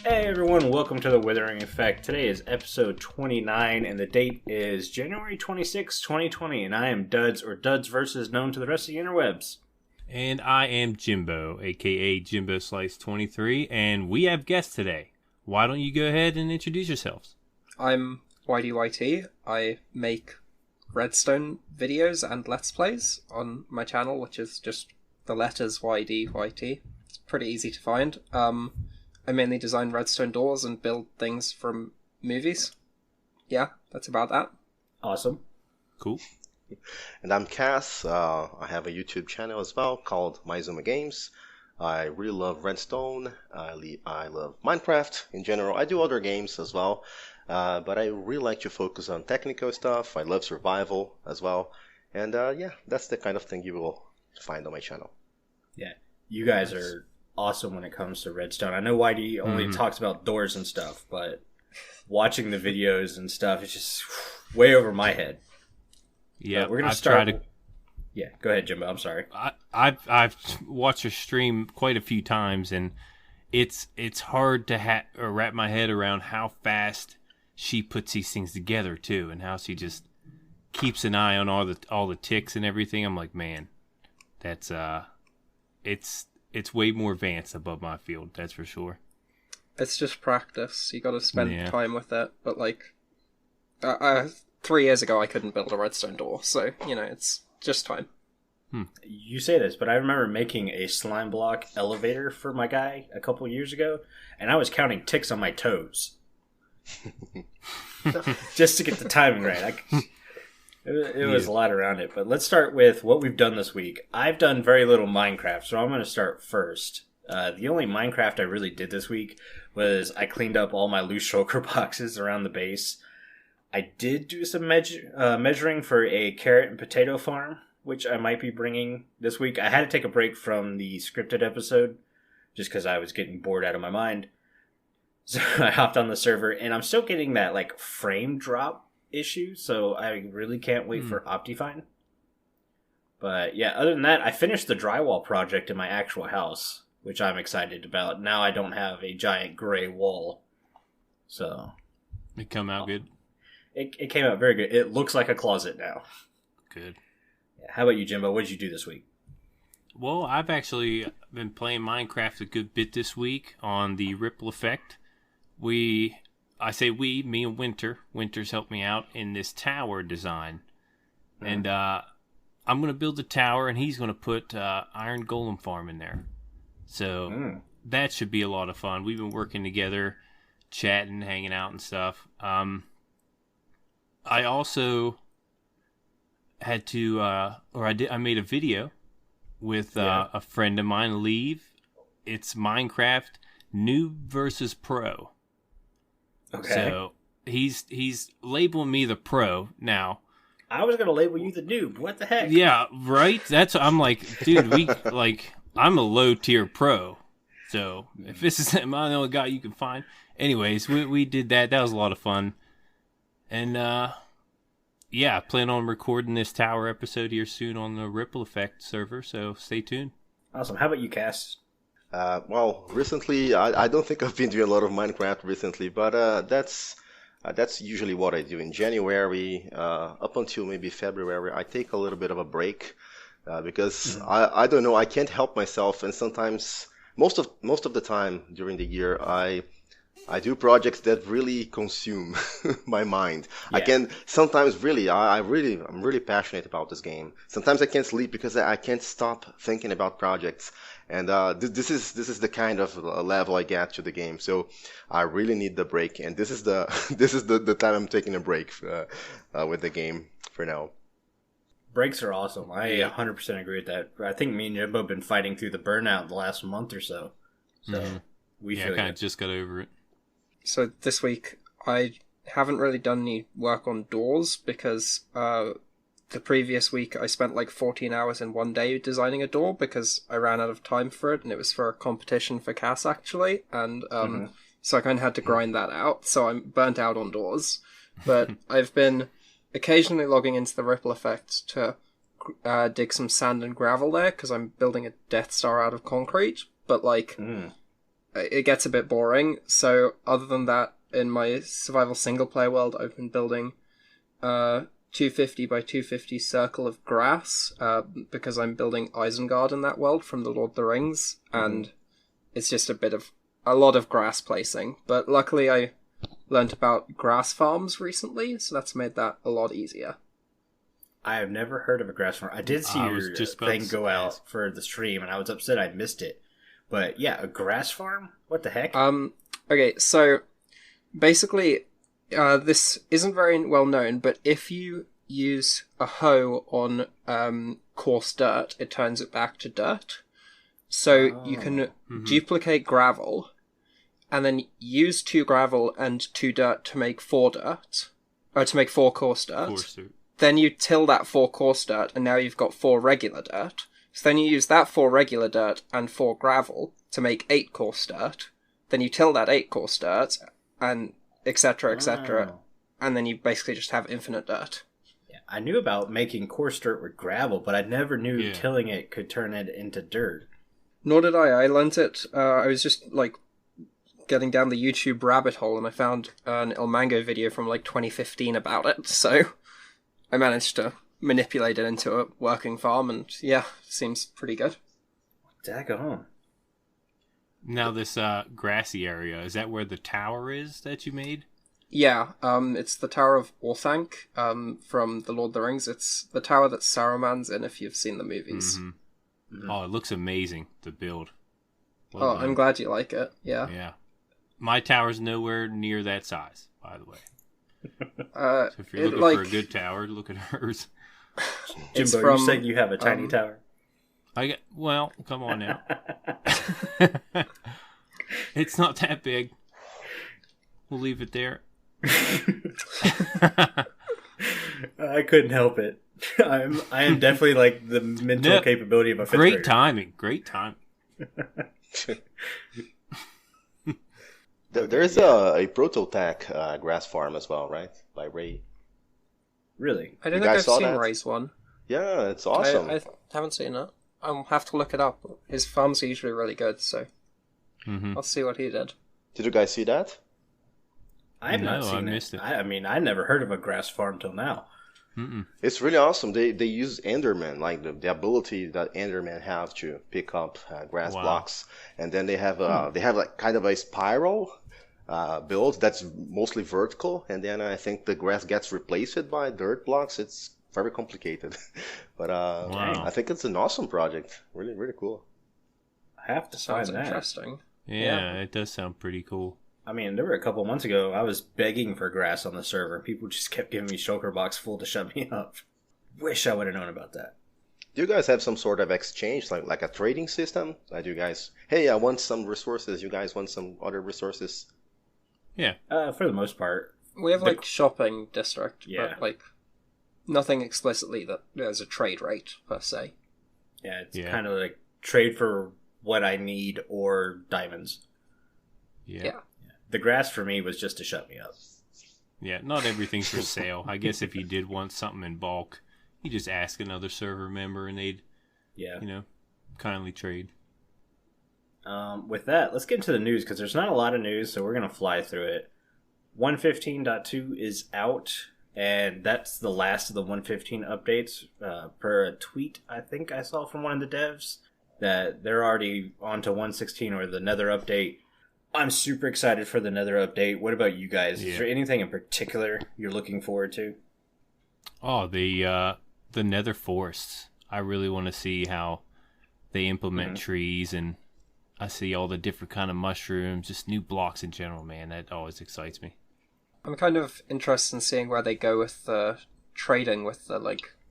Hey everyone, welcome to the Withering Effect. Today is episode 29 and the date is January 26, 2020, and I am Duds, or Duds versus known to the rest of the interwebs. And I am Jimbo, aka Jimbo Slice 23, and we have guests today. Why don't you go ahead and introduce yourselves? I'm YDYT. I make Redstone videos and Let's Plays on my channel, which is just the letters YDYT. It's pretty easy to find. I mainly design redstone doors and build things from movies. Yeah, that's about that. Awesome. Cool. And I'm Cass. I have a YouTube channel as well called Maizuma Games. I really love Redstone. I love Minecraft in general. I do other games as well, but I really like to focus on technical stuff. I love survival as well. And yeah, that's the kind of thing you will find on my channel. Yeah, you guys are awesome when it comes to Redstone. I know YD only talks about doors and stuff, but watching the videos and stuff is just way over my head. Yeah, we're gonna start. Yeah, go ahead, Jimbo. I'm sorry. I've watched her stream quite a few times, and it's hard to wrap my head around how fast she puts these things together too, and how she just keeps an eye on all the ticks and everything. I'm like, man, that's it's way more advanced above my field, that's for sure. It's just practice. You gotta spend time with it. But like, 3 years ago I couldn't build a redstone door, so, you know, it's just time. You say this, but I remember making a slime block elevator for my guy a couple years ago, and I was counting ticks on my toes. Just to get the timing right. It was a lot around it, but let's start with what we've done this week. I've done very little Minecraft, so I'm going to start first. The only Minecraft I really did this week was I cleaned up all my loose shulker boxes around the base. I did do some measuring for a carrot and potato farm, which I might be bringing this week. I had to take a break from the scripted episode just because I was getting bored out of my mind. So I hopped on the server, and I'm still getting that like frame drop issue, so I really can't wait for Optifine. But yeah, other than that, I finished the drywall project in my actual house, which I'm excited about. Now I don't have a giant gray wall. So It come out good? It came out very good. It looks like a closet now. Good. Yeah, how about you, Jimbo? What did you do this week? Well, I've actually been playing Minecraft a good bit this week on the Ripple Effect. I say we, me and Winter. Winter's helped me out in this tower design. And I'm going to build a tower, and he's going to put Iron Golem Farm in there. So that should be a lot of fun. We've been working together, chatting, hanging out and stuff. I also had to, I made a video with a friend of mine, Leave. It's Minecraft Noob versus Pro. Okay. So he's labeling me the pro now. I was gonna label you the noob. What the heck? Yeah, right. I'm like, dude, I'm a low tier pro. So if this is am I the only guy you can find? Anyways, we did that. That was a lot of fun. And yeah, I plan on recording this tower episode here soon on the Ripple Effect server. So stay tuned. Awesome. How about you, Cass? Well, recently, I don't think I've been doing a lot of Minecraft recently, but that's usually what I do. In January, up until maybe February, I take a little bit of a break because I don't know, I can't help myself, and sometimes most of the time during the year, I do projects that really consume my mind. Yeah. I can sometimes I'm really passionate about this game. Sometimes I can't sleep because I can't stop thinking about projects. And this is the kind of level I get to the game. So I really need the break, and this is the time I'm taking a break with the game for now. Breaks are awesome. I 100% agree with that. I think me and Jimbo have been fighting through the burnout the last month or so. So we feel kind of just got over it. So this week I haven't really done any work on doors because the previous week I spent like 14 hours in one day designing a door because I ran out of time for it, and it was for a competition for Cass actually, and so I kind of had to grind that out, so I'm burnt out on doors. But I've been occasionally logging into the Ripple Effect to dig some sand and gravel there because I'm building a Death Star out of concrete, but like it gets a bit boring. So other than that, in my survival single player world, I've been building 250 by 250 circle of grass because I'm building Isengard in that world from the Lord of the Rings, and it's just a lot of grass placing. But luckily I learnt about grass farms recently, so that's made that a lot easier. I have never heard of a grass farm. I did see your thing go out for the stream, and I was upset I missed it. But yeah, a grass farm? What the heck? Okay, so basically, this isn't very well known, but if you use a hoe on coarse dirt, it turns it back to dirt. So you can duplicate gravel, and then use 2 gravel and 2 dirt to make 4 dirt, or to make 4 coarse dirt. Then you till that 4 coarse dirt, and now you've got 4 regular dirt. So then you use that 4 regular dirt and 4 gravel to make 8 coarse dirt. Then you till that 8 coarse dirt, and etc., etc. And then you basically just have infinite dirt. Yeah, I knew about making coarse dirt with gravel, but I never knew tilling it could turn it into dirt. Nor did I. I learnt it. I was just getting down the YouTube rabbit hole, and I found an El Mango video from 2015 about it. So I managed to manipulate it into a working farm, and yeah, seems pretty good. Daggone. Now this grassy area, is that where the tower is that you made? Yeah, it's the Tower of Orthanc from The Lord of the Rings. It's the tower that Saruman's in, if you've seen the movies. Oh, it looks amazing to build. Well done. I'm glad you like it, yeah. Yeah. My tower's nowhere near that size, by the way. So if you're looking for a good tower, look at hers. Jimbo, you saying you have a tiny tower? Well, come on now. It's not that big. We'll leave it there. I couldn't help it. I am definitely the mental capability of a 5th grader. Great timing. There's a Prototac grass farm as well, right? By Ray. Really? I don't think I've seen Ray's one. Yeah, it's awesome. I haven't seen it. I'll have to look it up. His farms are usually really good, so I'll see what he did. Did you guys see that? I have not seen it. I never heard of a grass farm till now. It's really awesome. They use Enderman, the ability that Enderman have to pick up grass blocks, and then they have kind of a spiral build that's mostly vertical, and then I think the grass gets replaced by dirt blocks. It's very complicated, but I think it's an awesome project. Really, really cool. I have to find that. Interesting. Yeah, it does sound pretty cool. I mean, there were a couple months ago, I was begging for grass on the server. People just kept giving me shulker box full to shut me up. Wish I would have known about that. Do you guys have some sort of exchange, like a trading system? Do you guys, hey, I want some resources, you guys want some other resources? Yeah. For the most part. We have shopping district, but nothing explicitly that there's a trade rate, per se. Yeah, it's kind of like trade for what I need or diamonds. Yeah. The grass for me was just to shut me up. Yeah, not everything's for sale. I guess if you did want something in bulk, you just ask another server member and they'd, kindly trade. With that, let's get into the news because there's not a lot of news, so we're going to fly through it. 115.2 is out, and that's the last of the 115 updates. Per a tweet I think I saw from one of the devs, that they're already on to 116 or the Nether update. I'm super excited for the Nether update. What about you guys? Is there anything in particular you're looking forward to? Oh, the Nether forests. I really want to see how they implement trees, and I see all the different kind of mushrooms, just new blocks in general, man. That always excites me. I'm kind of interested in seeing where they go with trading with the,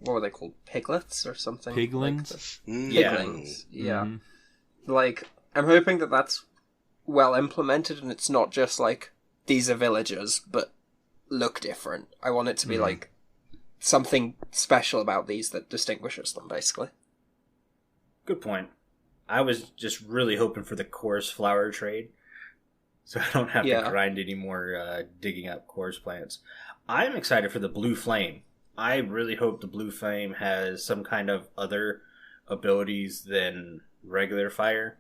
what were they called? Piglets or something? Piglins? Piglins, yeah. I'm hoping that that's well implemented and it's not just these are villagers but look different. I want it to be something special about these that distinguishes them, basically. Good point. I was just really hoping for the coarse flower trade, so I don't have to grind any more digging up coarse plants. I'm excited for the blue flame. I really hope the blue flame has some kind of other abilities than regular fire.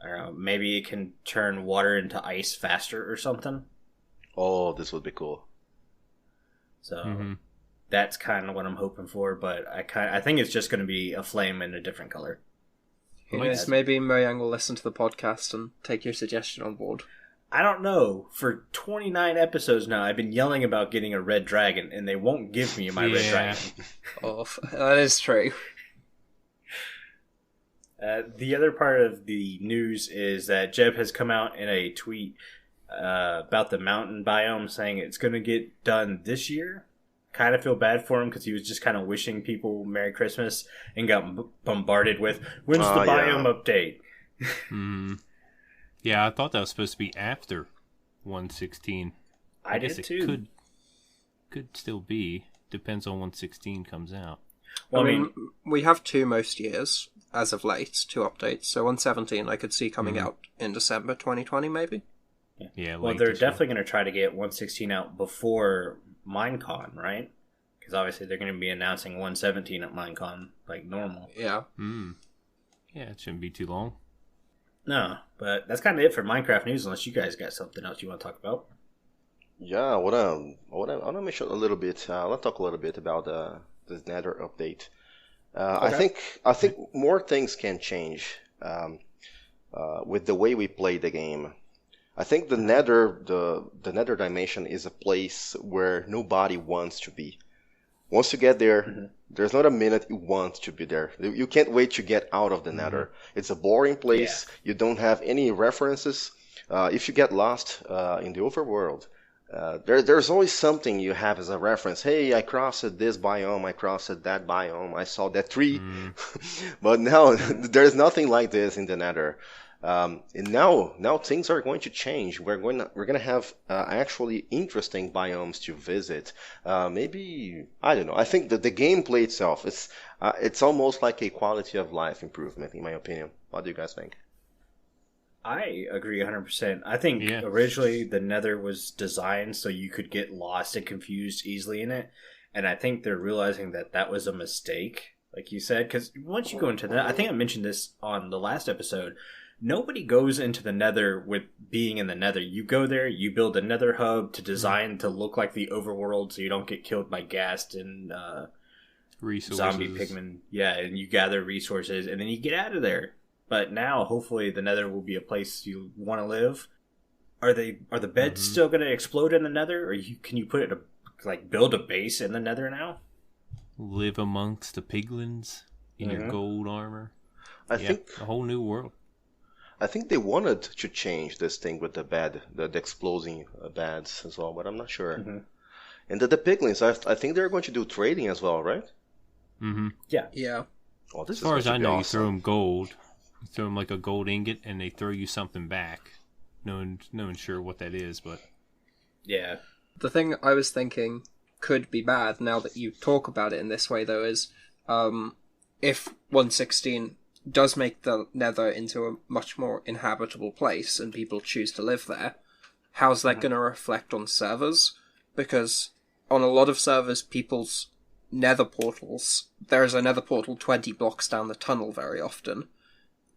I don't know, maybe it can turn water into ice faster or something. Oh, this would be cool. So that's kind of what I'm hoping for. But I think it's just going to be a flame in a different color. Who knows, maybe Mojang will listen to the podcast and take your suggestion on board. I don't know. For 29 episodes now, I've been yelling about getting a red dragon, and they won't give me my red dragon. Oh, that is true. The other part of the news is that Jeb has come out in a tweet about the mountain biome, saying it's going to get done this year. Kind of feel bad for him because he was just kind of wishing people Merry Christmas and got bombarded with, when's the biome update? Yeah, I thought that was supposed to be after 116. I guess did it too. Could still be. Depends on when 16 comes out. Well, I mean, we have two most years, as of late, two updates. So 117 I could see coming out in December 2020, maybe? Yeah, well, they're definitely going to try to get 116 out before Minecon, right? Because obviously they're going to be announcing 117 at Minecon like normal. Yeah. Yeah, it shouldn't be too long. No, but that's kind of it for Minecraft news, unless you guys got something else you want to talk about. Yeah, I want to mention a little bit. I want to talk a little bit about the Nether update. Okay. I think more things can change with the way we play the game. I think the Nether dimension is a place where nobody wants to be. Once you get there, there's not a minute you want to be there. You can't wait to get out of the Nether. It's a boring place. Yeah. You don't have any references. If you get lost in the overworld, there's always something you have as a reference. Hey, I crossed this biome, I crossed that biome, I saw that tree. But now there's nothing like this in the Nether. And now things are going to change. We're gonna have actually interesting biomes to visit. Maybe, I don't know. I think that the gameplay itself it's almost like a quality of life improvement, in my opinion. What do you guys think? I agree 100%. I think originally the Nether was designed so you could get lost and confused easily in it, and I think they're realizing that was a mistake, like you said, because once you go into that, I think I mentioned this on the last episode. Nobody goes into the Nether with being in the Nether. You go there, you build a Nether hub to design to look like the overworld so you don't get killed by ghast and zombie pigmen. Yeah, and you gather resources and then you get out of there. But now, hopefully, the Nether will be a place you want to live. Are the beds still going to explode in the Nether, or can you put it build a base in the Nether now? Live amongst the piglins in your gold armor. I think a whole new world. I think they wanted to change this thing with the exploding beds as well, but I'm not sure. And the piglins, I think they're going to do trading as well, right? Yeah. Yeah. Oh, as far as I know, you throw them gold. You throw them like a gold ingot, and they throw you something back. No one's sure what that is, but... Yeah. The thing I was thinking could be bad, now that you talk about it in this way, though, is if 116... does make the Nether into a much more inhabitable place and people choose to live there, how's that going to reflect on servers? Because on a lot of servers, people's Nether portals, there is a Nether portal 20 blocks down the tunnel very often,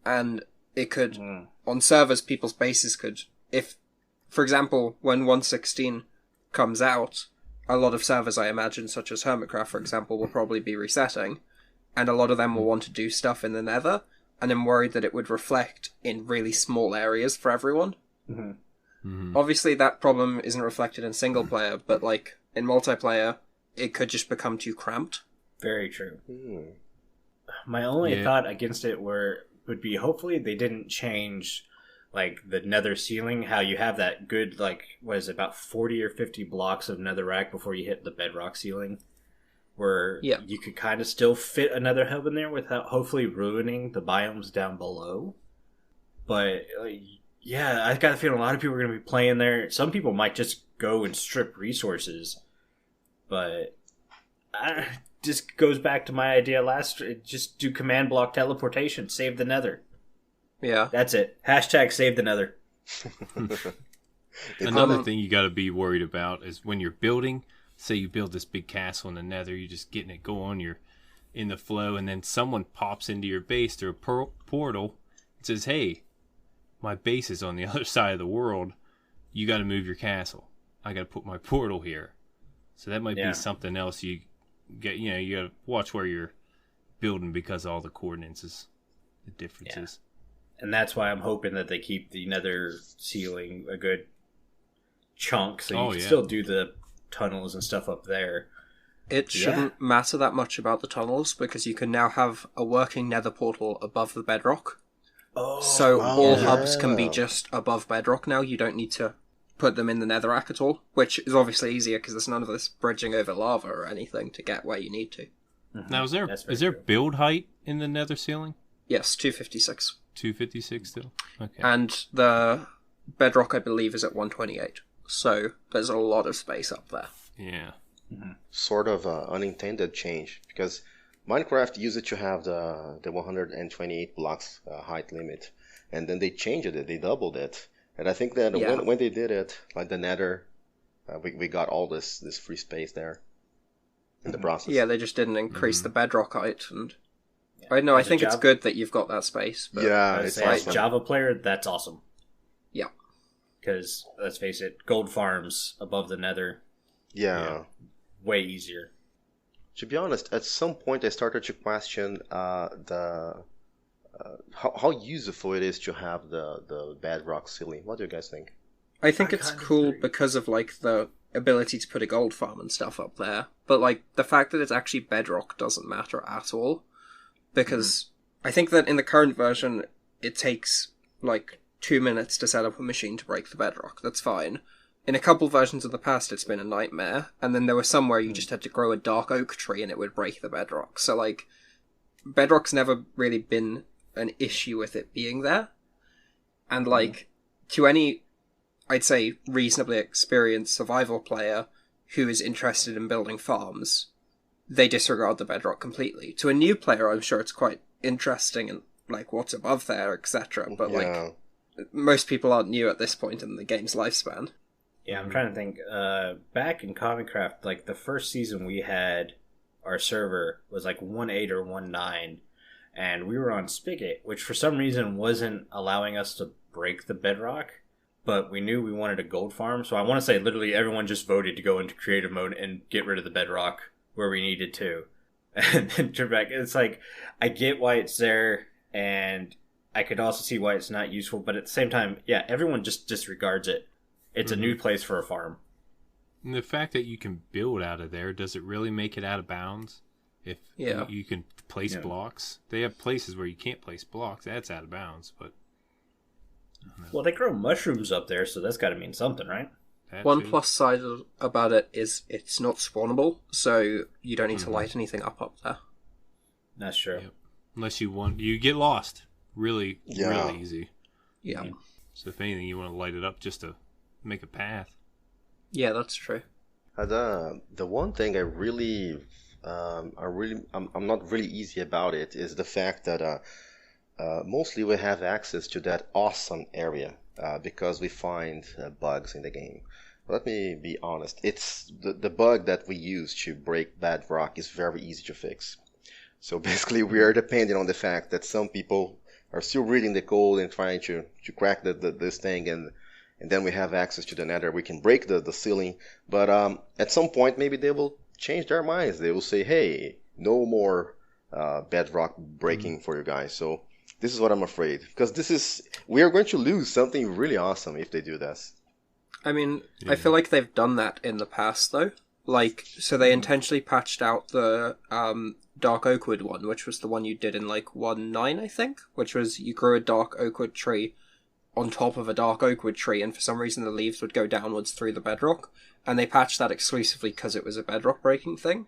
and it could, on servers, people's bases could, if, for example, when 116 comes out, a lot of servers, I imagine, such as Hermitcraft, for example, will probably be resetting, and a lot of them will want to do stuff in the Nether, and I'm worried that it would reflect in really small areas for everyone. Obviously, that problem isn't reflected in single player, but in multiplayer, it could just become too cramped. Very true. My only thought against it would be hopefully they didn't change the Nether ceiling, how you have that good what is it, about 40 or 50 blocks of netherrack before you hit the bedrock ceiling. Where you could kind of still fit another hub in there without hopefully ruining the biomes down below. But, I got a feeling a lot of people are going to be playing there. Some people might just go and strip resources. But, just goes back to my idea just do command block teleportation, save the Nether. Yeah. That's it. Hashtag save the Nether. Another thing you got to be worried about is when you're building... Say you build this big castle in the Nether, you're just getting it going, you're in the flow, and then someone pops into your base through a portal and says, hey, my base is on the other side of the world. You got to move your castle. I got to put my portal here. So that might be something else you get. You got to watch where you're building because of all the coordinates, the differences. Yeah. And that's why I'm hoping that they keep the nether ceiling a good chunk, so you can still do the tunnels and stuff up there. It shouldn't matter that much about the tunnels because you can now have a working nether portal above the bedrock. So all hubs can be just above bedrock now. You don't need to put them in the netherrack at all, which is obviously easier because there's none of this bridging over lava or anything to get where you need to. Mm-hmm. Now, is there build height in the nether ceiling? Yes, 256. 256 still? Okay. And the bedrock, I believe, is at 128. So there's a lot of space up there. Yeah. Mm-hmm. Sort of unintended change, because Minecraft used to have the 128 blocks height limit, and then they changed it, they doubled it. And I think that when they did it, like the nether, we got all this free space there in the process. Yeah, they just didn't increase the bedrock height. And I think it's good that you've got that space. But it's awesome. As a Java player, that's awesome. Yeah. Because, let's face it, gold farms above the nether. Yeah. Way easier. To be honest, at some point I started to question how useful it is to have the bedrock ceiling. What do you guys think? I think it's cool because of like the ability to put a gold farm and stuff up there. But like the fact that it's actually bedrock doesn't matter at all. Because I think that in the current version it takes like 2 minutes to set up a machine to break the bedrock. That's fine. In a couple versions of the past, it's been a nightmare, and then there was some where you just had to grow a dark oak tree and it would break the bedrock. So, like, bedrock's never really been an issue with it being there. And, like, to any, I'd say, reasonably experienced survival player who is interested in building farms, they disregard the bedrock completely. To a new player, I'm sure it's quite interesting and, like, what's above there, etc. But, like, most people aren't new at this point in the game's lifespan. Yeah, I'm trying to think. Back in Comicraft, like the first season we had, our server was like 1.8 or 1.9, and we were on Spigot, which for some reason wasn't allowing us to break the bedrock, but we knew we wanted a gold farm, so I want to say literally everyone just voted to go into creative mode and get rid of the bedrock where we needed to. And then turn back. It's like, I get why it's there, and I could also see why it's not useful, but at the same time, yeah, everyone just disregards it. It's a new place for a farm. And the fact that you can build out of there, does it really make it out of bounds? If you can place blocks? They have places where you can't place blocks. That's out of bounds, but... Well, they grow mushrooms up there, so that's got to mean something, right? One plus side about it is it's not spawnable, so you don't need to light anything up there. That's true. Yep. Unless you get lost. Really easy. Yeah. So if anything, you want to light it up just to make a path. Yeah, that's true. The one thing I'm not really easy about it is the fact that mostly we have access to that awesome area because we find bugs in the game. Let me be honest. It's the bug that we use to break bedrock is very easy to fix. So basically, we are dependent on the fact that some people are still reading the code and trying to crack this thing, and then we have access to the nether. We can break the ceiling, but at some point maybe they will change their minds. They will say, hey, no more bedrock breaking for you guys. So this is what I'm afraid, because we are going to lose something really awesome if they do this. I mean, I feel like they've done that in the past, though. Like, so they intentionally patched out the dark oakwood one, which was the one you did in, like, 1.9, I think? Which was you grew a dark oakwood tree on top of a dark oakwood tree, and for some reason the leaves would go downwards through the bedrock. And they patched that exclusively because it was a bedrock breaking thing.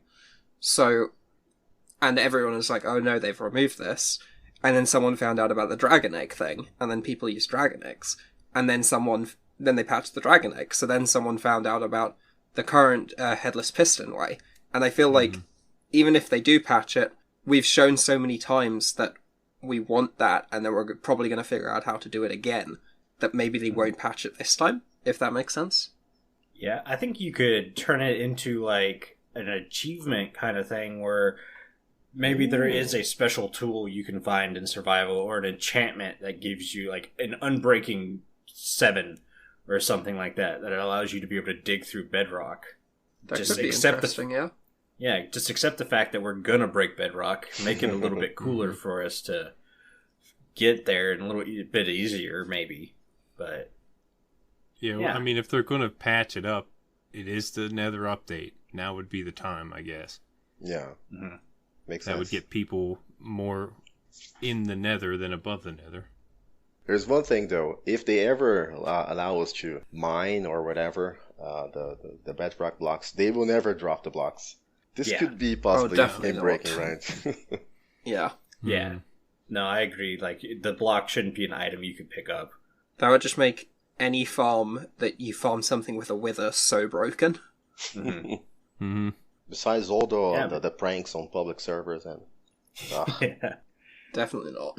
So, and everyone was like, oh no, they've removed this. And then someone found out about the dragon egg thing, and then people used dragon eggs. And then they patched the dragon egg, so then someone found out about the current headless piston way. And I feel like, even if they do patch it, we've shown so many times that we want that, and then we're probably going to figure out how to do it again, that maybe they won't patch it this time, if that makes sense. Yeah, I think you could turn it into, like, an achievement kind of thing where maybe there is a special tool you can find in survival or an enchantment that gives you like an unbreaking 7 or something like that allows you to be able to dig through bedrock. That could be interesting, yeah. Yeah, just accept the fact that we're gonna break bedrock, make it a little bit cooler for us to get there and a little bit easier, maybe. But yeah, well, I mean, if they're gonna patch it up, it is the Nether update. Now would be the time, I guess. Yeah, makes sense. That would get people more in the Nether than above the Nether. There's one thing though: if they ever allow us to mine or whatever the bedrock blocks, they will never drop the blocks. This could be possibly game breaking, right? Yeah. Yeah. No, I agree. Like, the block shouldn't be an item you could pick up. That would just make any farm that you farm something with a wither so broken. Besides all the pranks on public servers and... Yeah. Definitely not.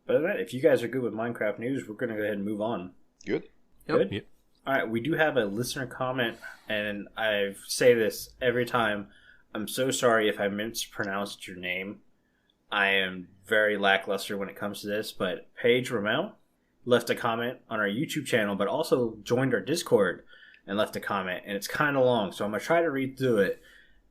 But if you guys are good with Minecraft news, we're going to go ahead and move on. Good? Good? Yep. All right, we do have a listener comment, and I say this every time. I'm so sorry if I mispronounced your name. I am very lackluster when it comes to this, but Paige Ramel left a comment on our YouTube channel, but also joined our Discord and left a comment, and it's kind of long, so I'm going to try to read through it,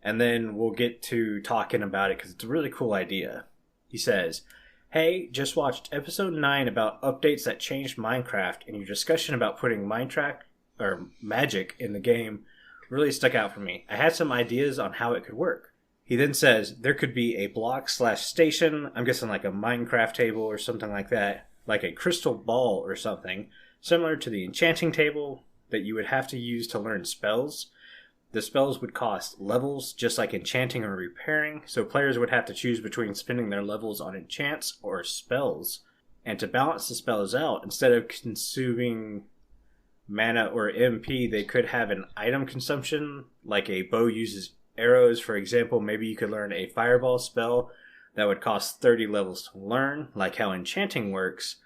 and then we'll get to talking about it, because it's a really cool idea. He says, "Hey, just watched episode 9 about updates that changed Minecraft, and your discussion about putting Minecraft or magic in the game really stuck out for me. I had some ideas on how it could work." He then says there could be a block/station, I'm guessing like a Minecraft table or something like that, like a crystal ball or something, similar to the enchanting table that you would have to use to learn spells. The spells would cost levels, just like enchanting or repairing, so players would have to choose between spending their levels on enchants or spells. And to balance the spells out, instead of consuming mana or MP, they could have an item consumption, like a bow uses arrows, for example. Maybe you could learn a fireball spell that would cost 30 levels to learn, like how enchanting works,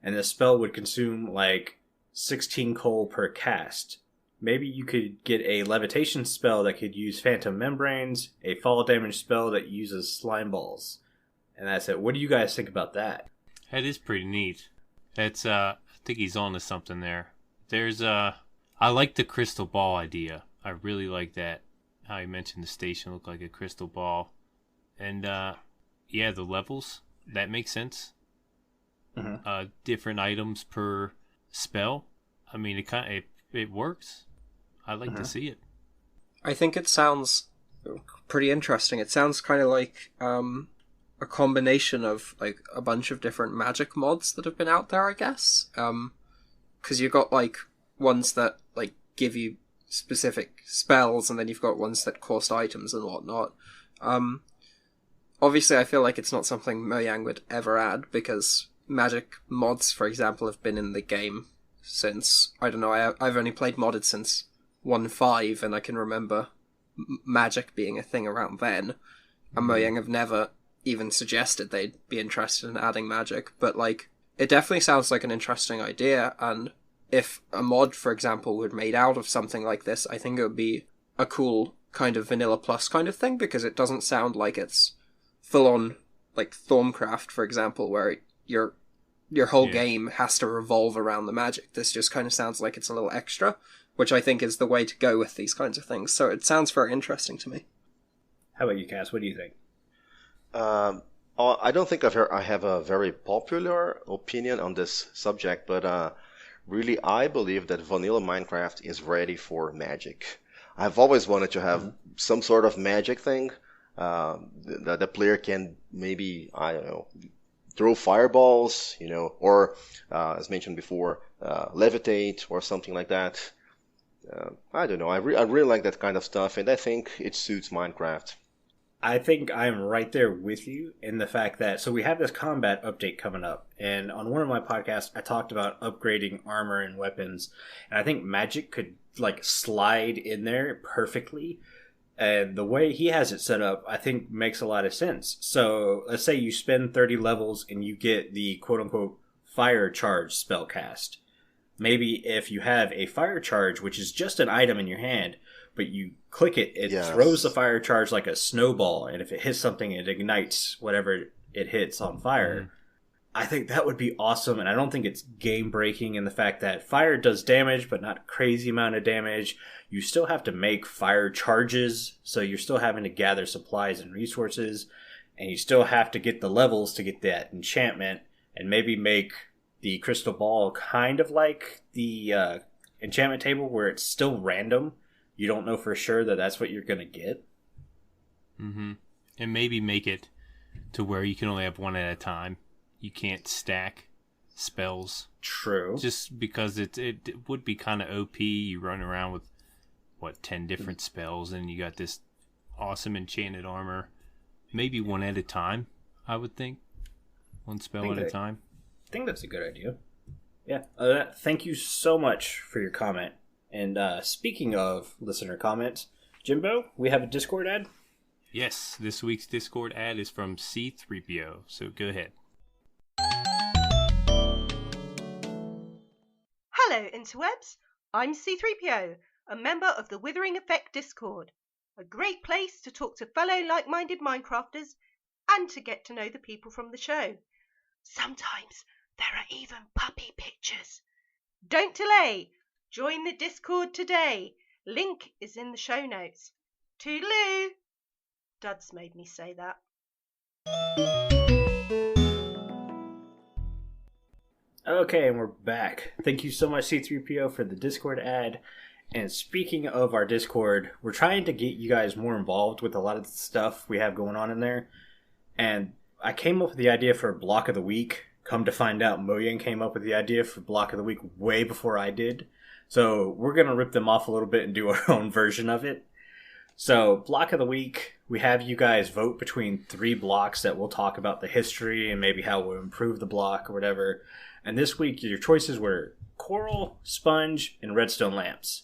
and the spell would consume like 16 coal per cast. Maybe you could get a levitation spell that could use phantom membranes, a fall damage spell that uses slime balls. And that's it. What do you guys think about that? That is pretty neat. That's I think he's on to something there. There's I like the crystal ball idea. I really like that. How you mentioned the station looked like a crystal ball. And yeah, the levels, that makes sense. Different items per spell. I mean, it works. I like to see it. I think it sounds pretty interesting. It sounds kind of like a combination of like a bunch of different magic mods that have been out there, I guess. Because you've got like ones that like give you specific spells, and then you've got ones that cost items and whatnot. Obviously, I feel like it's not something Mojang would ever add, because magic mods, for example, have been in the game since, I don't know, I've only played modded since 1.5, and I can remember magic being a thing around then, and Mojang have never even suggested they'd be interested in adding magic, but like, it definitely sounds like an interesting idea, and if a mod, for example, were made out of something like this, I think it would be a cool kind of Vanilla Plus kind of thing, because it doesn't sound like it's full-on, like Thorncraft, for example, where your whole game has to revolve around the magic. This just kind of sounds like it's a little extra, which I think is the way to go with these kinds of things. So it sounds very interesting to me. How about you, Cass? What do you think? I don't think I have a very popular opinion on this subject, but really I believe that vanilla Minecraft is ready for magic. I've always wanted to have some sort of magic thing. The player can maybe, I don't know, throw fireballs, or as mentioned before, levitate or something like that. I don't know. I really like that kind of stuff, and I think it suits Minecraft. I think I'm right there with you in the fact that, so we have this combat update coming up, and on one of my podcasts I talked about upgrading armor and weapons, and I think magic could like slide in there perfectly, and the way he has it set up I think makes a lot of sense. So let's say you spend 30 levels and you get the quote-unquote fire charge spell cast. maybe if you have a fire charge, which is just an item in your hand, but you click it, it Yes. throws the fire charge like a snowball, and if it hits something, it ignites whatever it hits on fire. I think that would be awesome, and I don't think it's game-breaking in the fact that fire does damage, but not a crazy amount of damage. You still have to make fire charges, so you're still having to gather supplies and resources, and you still have to get the levels to get that enchantment, and maybe make the crystal ball kind of like the enchantment table, where it's still random. You don't know for sure that that's what you're going to get. Mm-hmm. And maybe make it to where you can only have one at a time. You can't stack spells. True. Just because it would be kind of OP. You run around with, 10 different spells, and you got this awesome enchanted armor. Maybe one at a time, I would think. One spell at a time. I think that's a good idea. Yeah. Thank you so much for your comment. And speaking of listener comments, Jimbo, we have a Discord ad? Yes, this week's Discord ad is from C3PO, so go ahead. Hello, interwebs. I'm C3PO, a member of the Withering Effect Discord. A great place to talk to fellow like-minded Minecrafters and to get to know the people from the show. Sometimes there are even puppy pictures. Don't delay. Join the Discord today. Link is in the show notes. Toodaloo! Duds made me say that. Okay, and we're back. Thank you so much, C3PO, for the Discord ad. And speaking of our Discord, we're trying to get you guys more involved with a lot of the stuff we have going on in there. And I came up with the idea for Block of the Week. Come to find out, Moyen came up with the idea for Block of the Week way before I did. So we're going to rip them off a little bit and do our own version of it. So, Block of the Week, we have you guys vote between 3 blocks that we'll talk about the history and maybe how we'll improve the block or whatever. And this week, your choices were coral, sponge, and redstone lamps.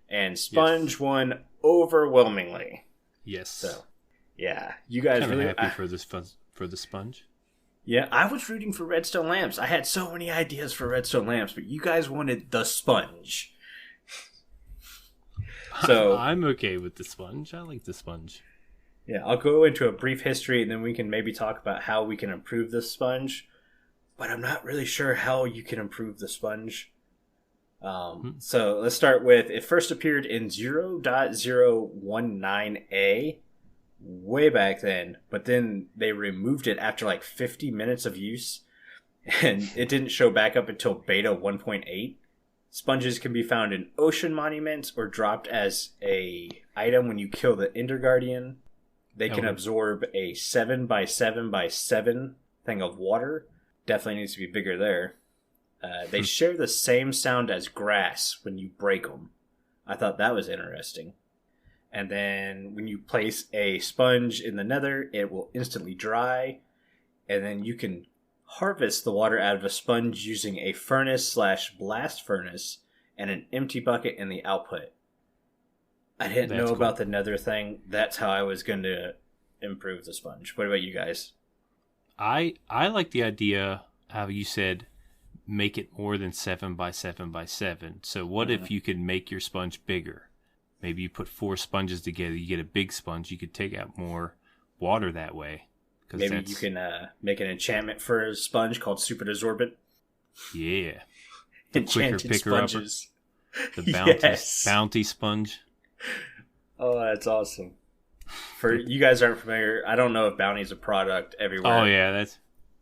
And sponge won overwhelmingly. Yes. So, yeah, you guys Kinda really happy for the sponge. Yeah, I was rooting for redstone lamps. I had so many ideas for redstone lamps, but you guys wanted the sponge. So I'm okay with the sponge. I like the sponge. Yeah, I'll go into a brief history, and then we can maybe talk about how we can improve the sponge. But I'm not really sure how you can improve the sponge. So let's start with, it first appeared in 0.019a way back then, but then they removed it after like 50 minutes of use, and it didn't show back up until beta 1.8. Sponges can be found in ocean monuments or dropped as a item when you kill the Ender Guardian. They can absorb a 7x7x7 thing of water. Definitely needs to be bigger there. They share the same sound as grass when you break them. I thought that was interesting. And then when you place a sponge in the nether, it will instantly dry. And then you can harvest the water out of a sponge using a furnace/blast furnace and an empty bucket in the output. I didn't know about the nether thing. That's how I was going to improve the sponge. What about you guys? I like the idea how you said make it more than 7x7x7. So what if you could make your sponge bigger? Maybe you put 4 sponges together, you get a big sponge. You could take out more water that way. Maybe you can make an enchantment for a sponge called Super Desorbent. Yeah. The enchanted picker sponges. The bounty sponge. Oh, that's awesome. For you guys aren't familiar, I don't know if bounty's a product everywhere. Oh yeah,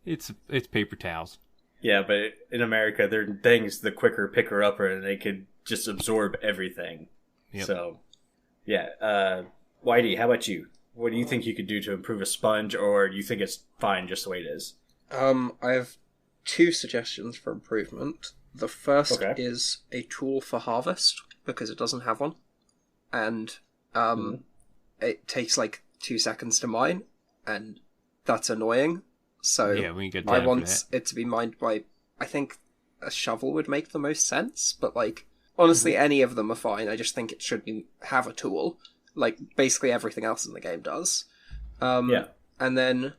it's paper towels. Yeah, but in America, they're things the quicker picker upper, and they could just absorb everything. Yep. So, yeah. YD, how about you? What do you think you could do to improve a sponge, or do you think it's fine just the way it is? I have 2 suggestions for improvement. The first is a tool for harvest, because it doesn't have one. And it takes like 2 seconds to mine, and that's annoying. So yeah, we get I want it to be mined by, I think a shovel would make the most sense, but like, honestly, any of them are fine. I just think it should have a tool, like basically everything else in the game does. And then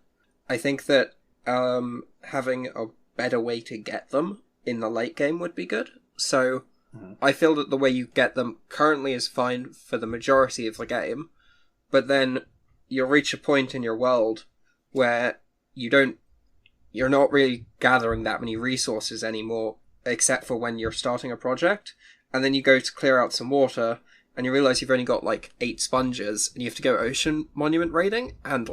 I think that having a better way to get them in the late game would be good. So I feel that the way you get them currently is fine for the majority of the game, but then you'll reach a point in your world where you're not really gathering that many resources anymore, except for when you're starting a project, and then you go to clear out some water, and you realize you've only got, 8 sponges, and you have to go ocean monument raiding, and,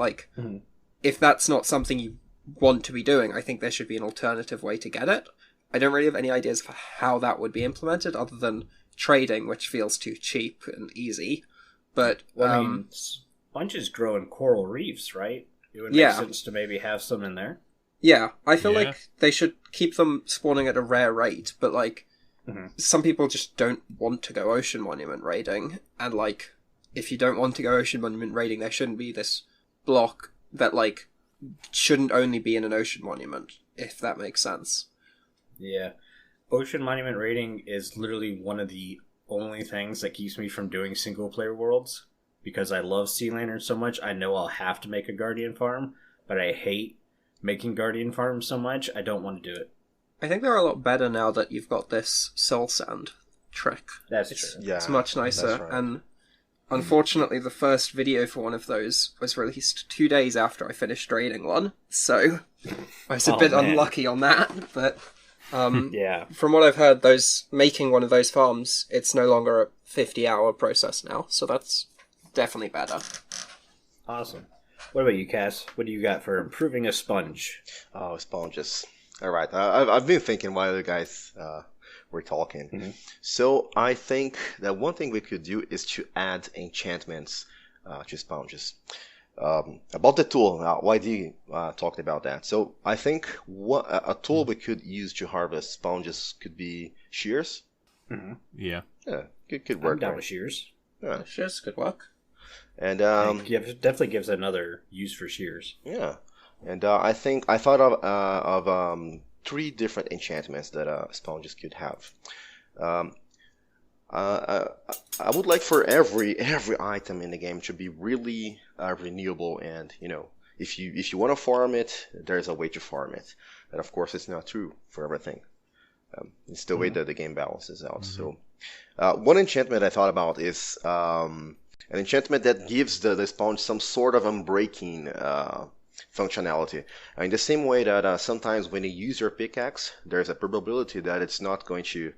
if that's not something you want to be doing, I think there should be an alternative way to get it. I don't really have any ideas for how that would be implemented, other than trading, which feels too cheap and easy, but... sponges grow in coral reefs, right? It would make sense to maybe have some in there. Yeah, I feel like they should keep them spawning at a rare rate, but, some people just don't want to go ocean monument raiding, and, if you don't want to go ocean monument raiding, there shouldn't be this block that, shouldn't only be in an ocean monument, if that makes sense. Yeah. Ocean monument raiding is literally one of the only things that keeps me from doing single-player worlds, because I love Sea Lantern so much. I know I'll have to make a Guardian farm, but I hate making Guardian farms so much, I don't want to do it. I think they're a lot better now that you've got this soul sand trick. That's true. Yeah, it's much nicer, right. and unfortunately the first video for one of those was released 2 days after I finished raiding one, so I was a bit unlucky on that, but from what I've heard, making one of those farms, it's no longer a 50-hour process now, so that's definitely better. Awesome. What about you, Cass? What do you got for improving a sponge? Oh, sponges. All right. I've been thinking while the guys were talking. Mm-hmm. So I think that one thing we could do is to add enchantments to sponges. About the tool, YD talked about that. So I think a tool we could use to harvest sponges could be shears. Mm-hmm. Yeah. Yeah, could work. I'm down with shears. Yeah, shears could work. And it definitely gives another use for shears. Yeah, and I thought of 3 different enchantments that sponges could have. I would like for every item in the game to be really renewable, and if you want to farm it, there's a way to farm it. And of course, it's not true for everything. It's the way that the game balances out. Mm-hmm. So, one enchantment I thought about is an enchantment that gives the sponge some sort of unbreaking functionality. In the same way that sometimes when you use your pickaxe, there's a probability that it's not going to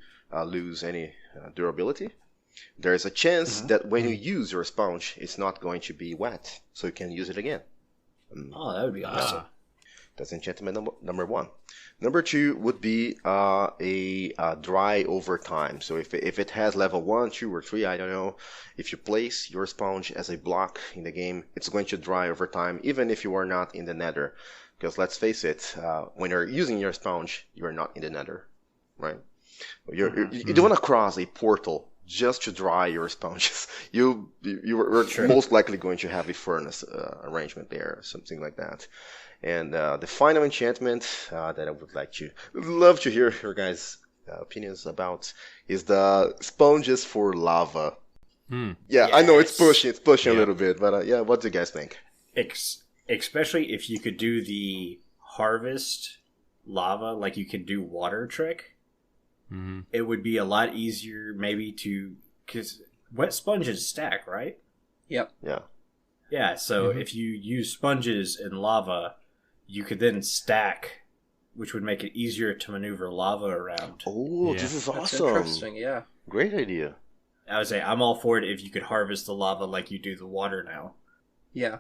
lose any durability. There's a chance that when you use your sponge, it's not going to be wet, so you can use it again. Oh, that would be awesome. That's enchantment number 1. Number 2 would be a dry over time. So if it has level 1, 2, or 3, I don't know, if you place your sponge as a block in the game, it's going to dry over time, even if you are not in the nether. Because let's face it, when you're using your sponge, you're not in the nether, right? You don't want to cross a portal just to dry your sponges. You're most likely going to have a furnace arrangement there, or something like that. And the final enchantment that I would love to hear your guys' opinions about is the sponges for lava. Yeah, yes. I know it's pushing a little bit, but what do you guys think? Especially if you could do the harvest lava like you could do water trick, it would be a lot easier maybe because wet sponges stack, right? Yep. Yeah. Yeah, so if you use sponges in lava, you could then stack, which would make it easier to maneuver lava around. Oh, this is awesome. That's interesting, yeah. Great idea. I would say I'm all for it if you could harvest the lava like you do the water now. Yeah.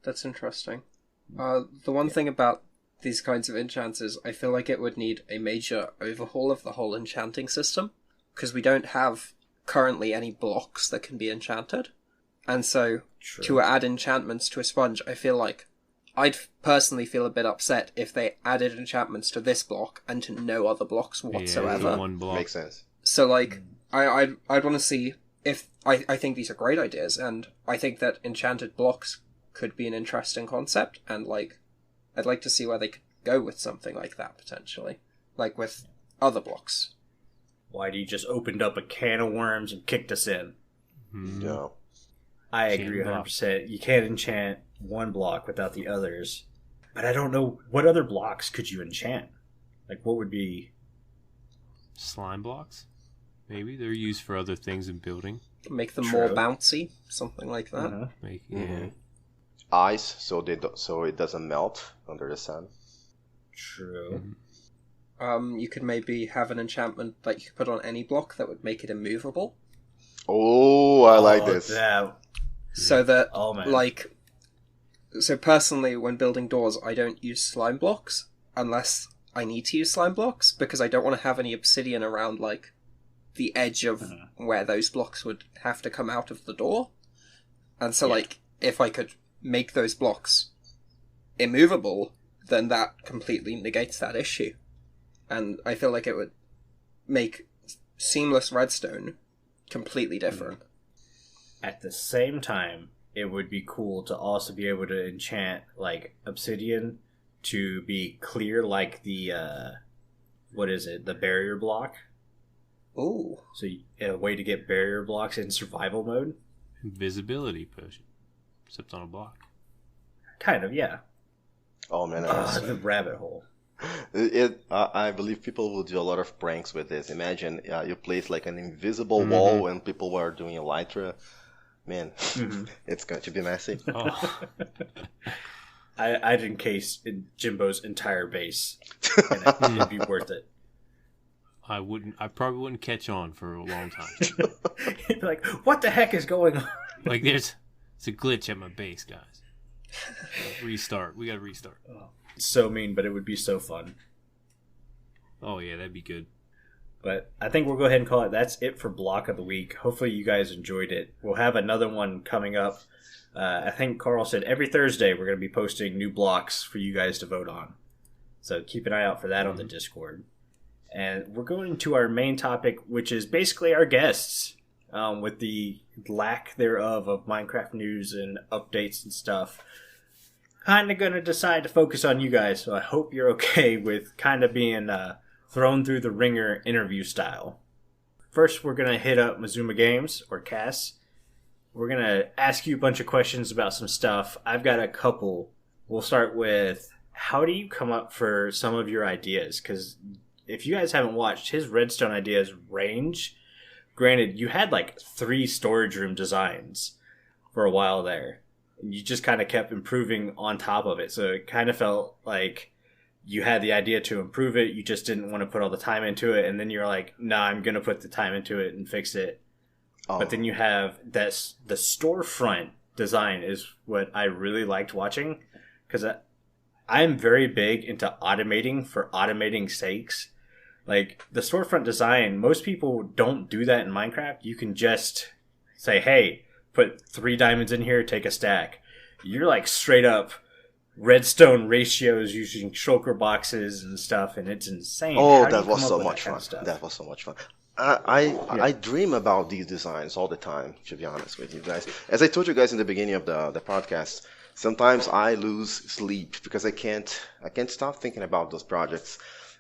That's interesting. The one thing about these kinds of enchants is I feel like it would need a major overhaul of the whole enchanting system, because we don't have currently any blocks that can be enchanted. And so, to add enchantments to a sponge, I feel like I'd personally feel a bit upset if they added enchantments to this block and to no other blocks whatsoever. Yeah, one block. Makes sense. So, I'd want to see if... I think these are great ideas, and I think that enchanted blocks could be an interesting concept, and, I'd like to see where they could go with something like that, potentially. Like, with other blocks. Why do you just opened up a can of worms and kicked us in? No. I agree 100%. You can't enchant one block without the others. But I don't know, what other blocks could you enchant? What would be... Slime blocks? Maybe they're used for other things in building. Make them True. more bouncy, something like that. Yeah. Ice, so it doesn't melt under the sun. True. You could maybe have an enchantment that you could put on any block that would make it immovable. Oh, I like this. That, So that, Oh, man. like... So personally, when building doors, I don't use slime blocks unless I need to use slime blocks, because I don't want to have any obsidian around, like, the edge of where those blocks would have to come out of the door. And so, like, if I could make those blocks immovable, then that completely negates that issue. And I feel like it would make seamless redstone completely different. At the same time, it would be cool to also be able to enchant, like, obsidian to be clear, like the, what is it, the barrier block? Ooh. So a way to get barrier blocks in survival mode? Invisibility potion. Except on a block. Kind of, yeah. Oh man, The rabbit hole. I believe people will do a lot of pranks with this. Imagine you place like an invisible wall and people were doing elytra. Man, it's going to be messy. Oh. I'd encase in Jimbo's entire base. And it'd be worth it. I probably wouldn't catch on for a long time. He'd be like, what the heck is going on? Like it's a glitch at my base, guys. Restart. We gotta restart. It's so mean, but it would be so fun. Oh yeah, that'd be good. But I think we'll go ahead and call it. That's it for Block of the Week. Hopefully you guys enjoyed it. We'll have another one coming up. I think Carl said every Thursday we're going to be posting new blocks for you guys to vote on. So keep an eye out for that on the Discord. And we're going to our main topic, which is basically our guests. With the lack thereof of Minecraft news and updates and stuff. Kind of going to decide to focus on you guys. So I hope you're okay with kind of being thrown through the ringer interview style. First, we're going to hit up Maizuma Games, or Cass. We're going to ask you a bunch of questions about some stuff. I've got a couple. We'll start with, how do you come up for some of your ideas? Because if you guys haven't watched, his redstone ideas range. Granted, you had like 3 storage room designs for a while there. And you just kind of kept improving on top of it. So it kind of felt like you had the idea to improve it. You just didn't want to put all the time into it. And then you're like, nah, I'm going to put the time into it and fix it. Oh. But then you have the storefront design is what I really liked watching. Because I'm very big into automating for automating's sakes. Like, the storefront design, most people don't do that in Minecraft. You can just say, hey, put 3 diamonds in here, take a stack. You're like straight up redstone ratios using shulker boxes and stuff, and it's insane. Oh, that was so much fun. That was so much fun. I dream about these designs all the time, to be honest with you guys. As I told you guys in the beginning of the podcast, sometimes I lose sleep because I can't stop thinking about those projects.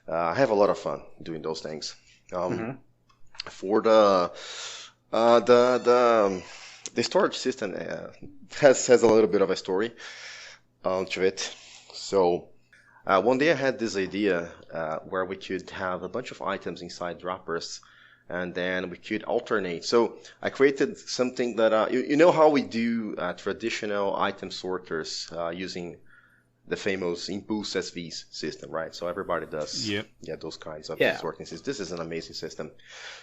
I have a lot of fun doing those things. For the storage system has a little bit of a story to it. So one day I had this idea where we could have a bunch of items inside droppers, and then we could alternate. So I created something that you know how we do traditional item sorters using the famous Impulse SVs system, right? So everybody does those kinds of sorting systems. This is an amazing system.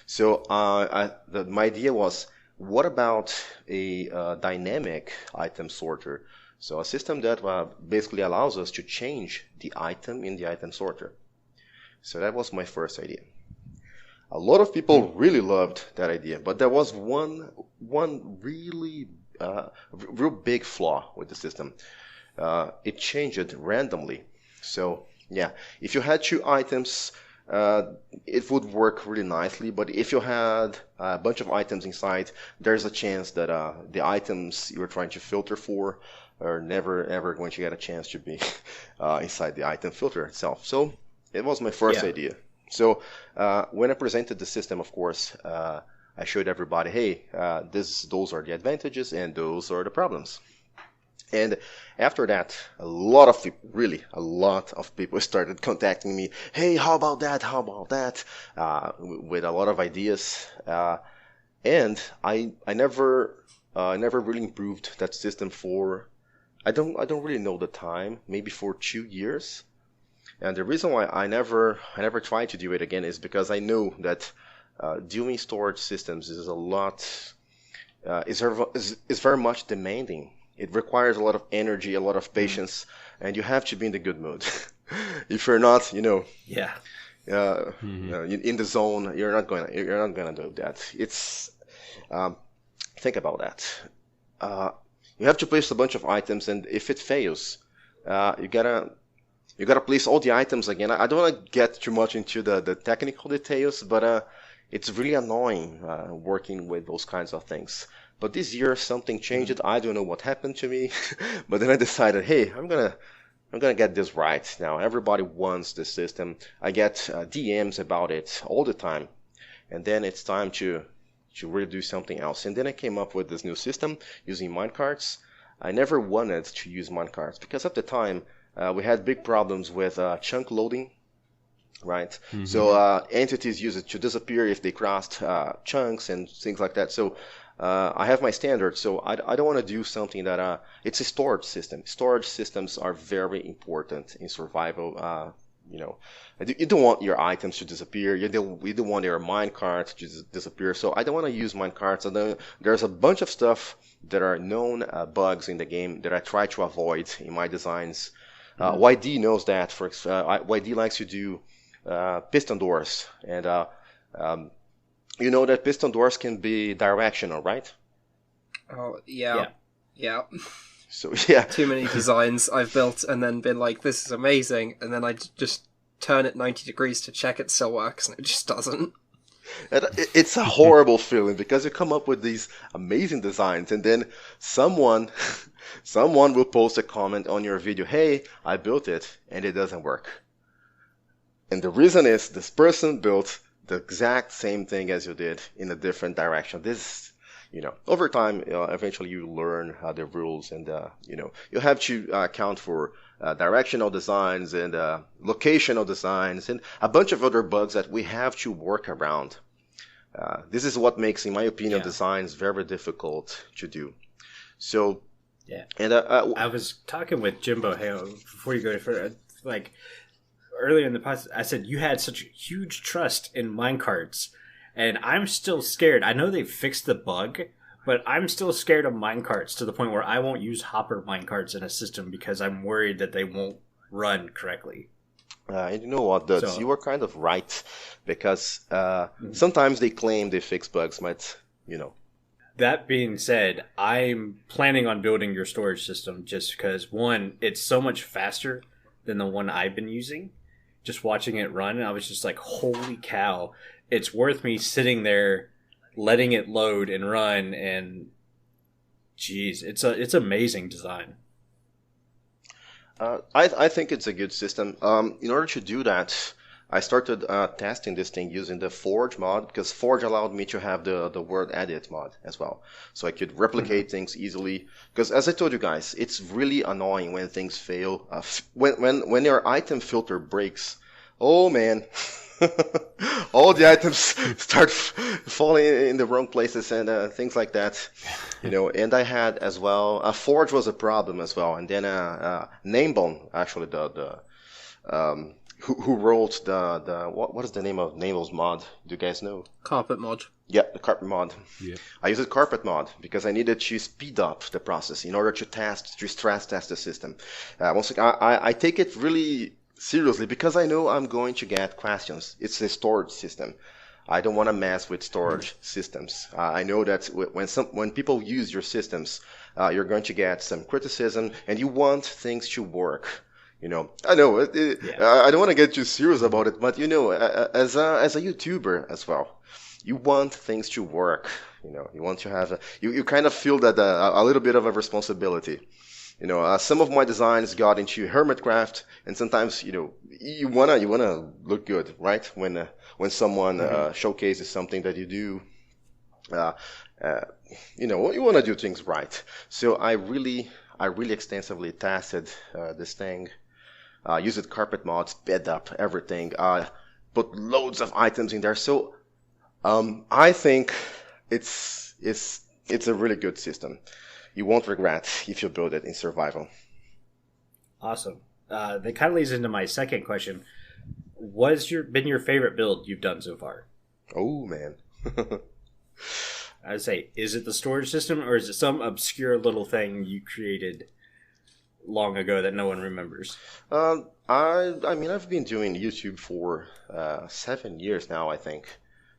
So my idea was, what about a dynamic item sorter? So a system that basically allows us to change the item in the item sorter. So that was my first idea. A lot of people really loved that idea, but there was one really real big flaw with the system. It changed randomly. So yeah, if you had 2 items, it would work really nicely. But if you had a bunch of items inside, there's a chance that the items you're trying to filter for are never ever going to get a chance to be inside the item filter itself. So it was my first idea. So when I presented the system, of course, I showed everybody, hey, those are the advantages and those are the problems. And after that, a lot of people started contacting me. Hey, how about that? How about that? With a lot of ideas. And I never really improved that system for, I don't really know the time, maybe for 2 years. And the reason why I never tried to do it again is because I know that doing storage systems is a lot, is very much demanding. It requires a lot of energy, a lot of patience, and you have to be in the good mood. If you're not, Yeah. in the zone, you're not gonna do that. It's think about that. You have to place a bunch of items, and if it fails, you gotta place all the items again. I don't want to get too much into the technical details, but it's really annoying working with those kinds of things. But this year something changed. I don't know what happened to me, but then I decided, hey, I'm gonna get this right now. Everybody wants this system. I get DMs about it all the time, and then it's time to really do something else. And then I came up with this new system using minecarts. I never wanted to use minecarts because at the time we had big problems with chunk loading, right? So entities use it to disappear if they crossed chunks and things like that. So I have my standards, so I don't want to do something that it's a storage system. Storage systems are very important in survival. You don't want your items to disappear. You don't want your minecart to disappear. So I don't want to use minecarts. And then there's a bunch of stuff that are known bugs in the game that I try to avoid in my designs. YD knows that. YD likes to do piston doors, and you know that piston doors can be directional, right? Oh, yeah. So, yeah. Too many designs I've built and then been like, this is amazing, and then I just turn it 90 degrees to check it still works, and it just doesn't. It's a horrible feeling because you come up with these amazing designs, and then someone will post a comment on your video, hey, I built it, and it doesn't work. And the reason is this person built the exact same thing as you did in a different direction. This, over time, eventually you learn the rules, and you have to account for directional designs and locational designs and a bunch of other bugs that we have to work around. This is what makes, in my opinion, designs very difficult to do. So, yeah. And I was talking with Jimbo Hale before you go further, like earlier in the podcast, I said you had such huge trust in minecarts, and I'm still scared. I know they fixed the bug, but I'm still scared of minecarts to the point where I won't use hopper minecarts in a system because I'm worried that they won't run correctly. And you know what, Duds? You were kind of right, because sometimes they claim they fix bugs, but, That being said, I'm planning on building your storage system just because, one, it's so much faster than the one I've been using. Just watching it run, I was just like, holy cow, it's worth me sitting there, letting it load and run, and geez, it's amazing design. I think it's a good system. In order to do that, I started testing this thing using the Forge mod, because Forge allowed me to have the word edit mod as well. So I could replicate things easily. Because as I told you guys, it's really annoying when things fail. When your item filter breaks, oh man, all the items start falling in the wrong places and things like that. And I had as well, Forge was a problem as well. And then Namebone, actually who wrote what is the name of Namel's mod? Do you guys know? Carpet mod. Yeah, the carpet mod. Yeah. I used carpet mod because I needed to speed up the process in order to stress test the system. Once again, I take it really seriously because I know I'm going to get questions. It's a storage system. I don't want to mess with storage systems. I know that when people use your systems, you're going to get some criticism, and you want things to work. I know I don't want to get too serious about it, but as a YouTuber as well, you want things to work. You want to have you kind of feel that a little bit of a responsibility. Some of my designs got into hermitcraft, and sometimes you wanna look good, right? When someone showcases something that you do, you want to do things right. So I really I really extensively tested this thing. Used carpet mods, bed up everything. Put loads of items in there. So I think it's a really good system. You won't regret if you build it in survival. Awesome. That kind of leads into my second question. What's been your favorite build you've done so far? Oh man. I'd say, is it the storage system or is it some obscure little thing you created long ago that no one remembers? I mean, I've been doing YouTube for 7 years now, I think.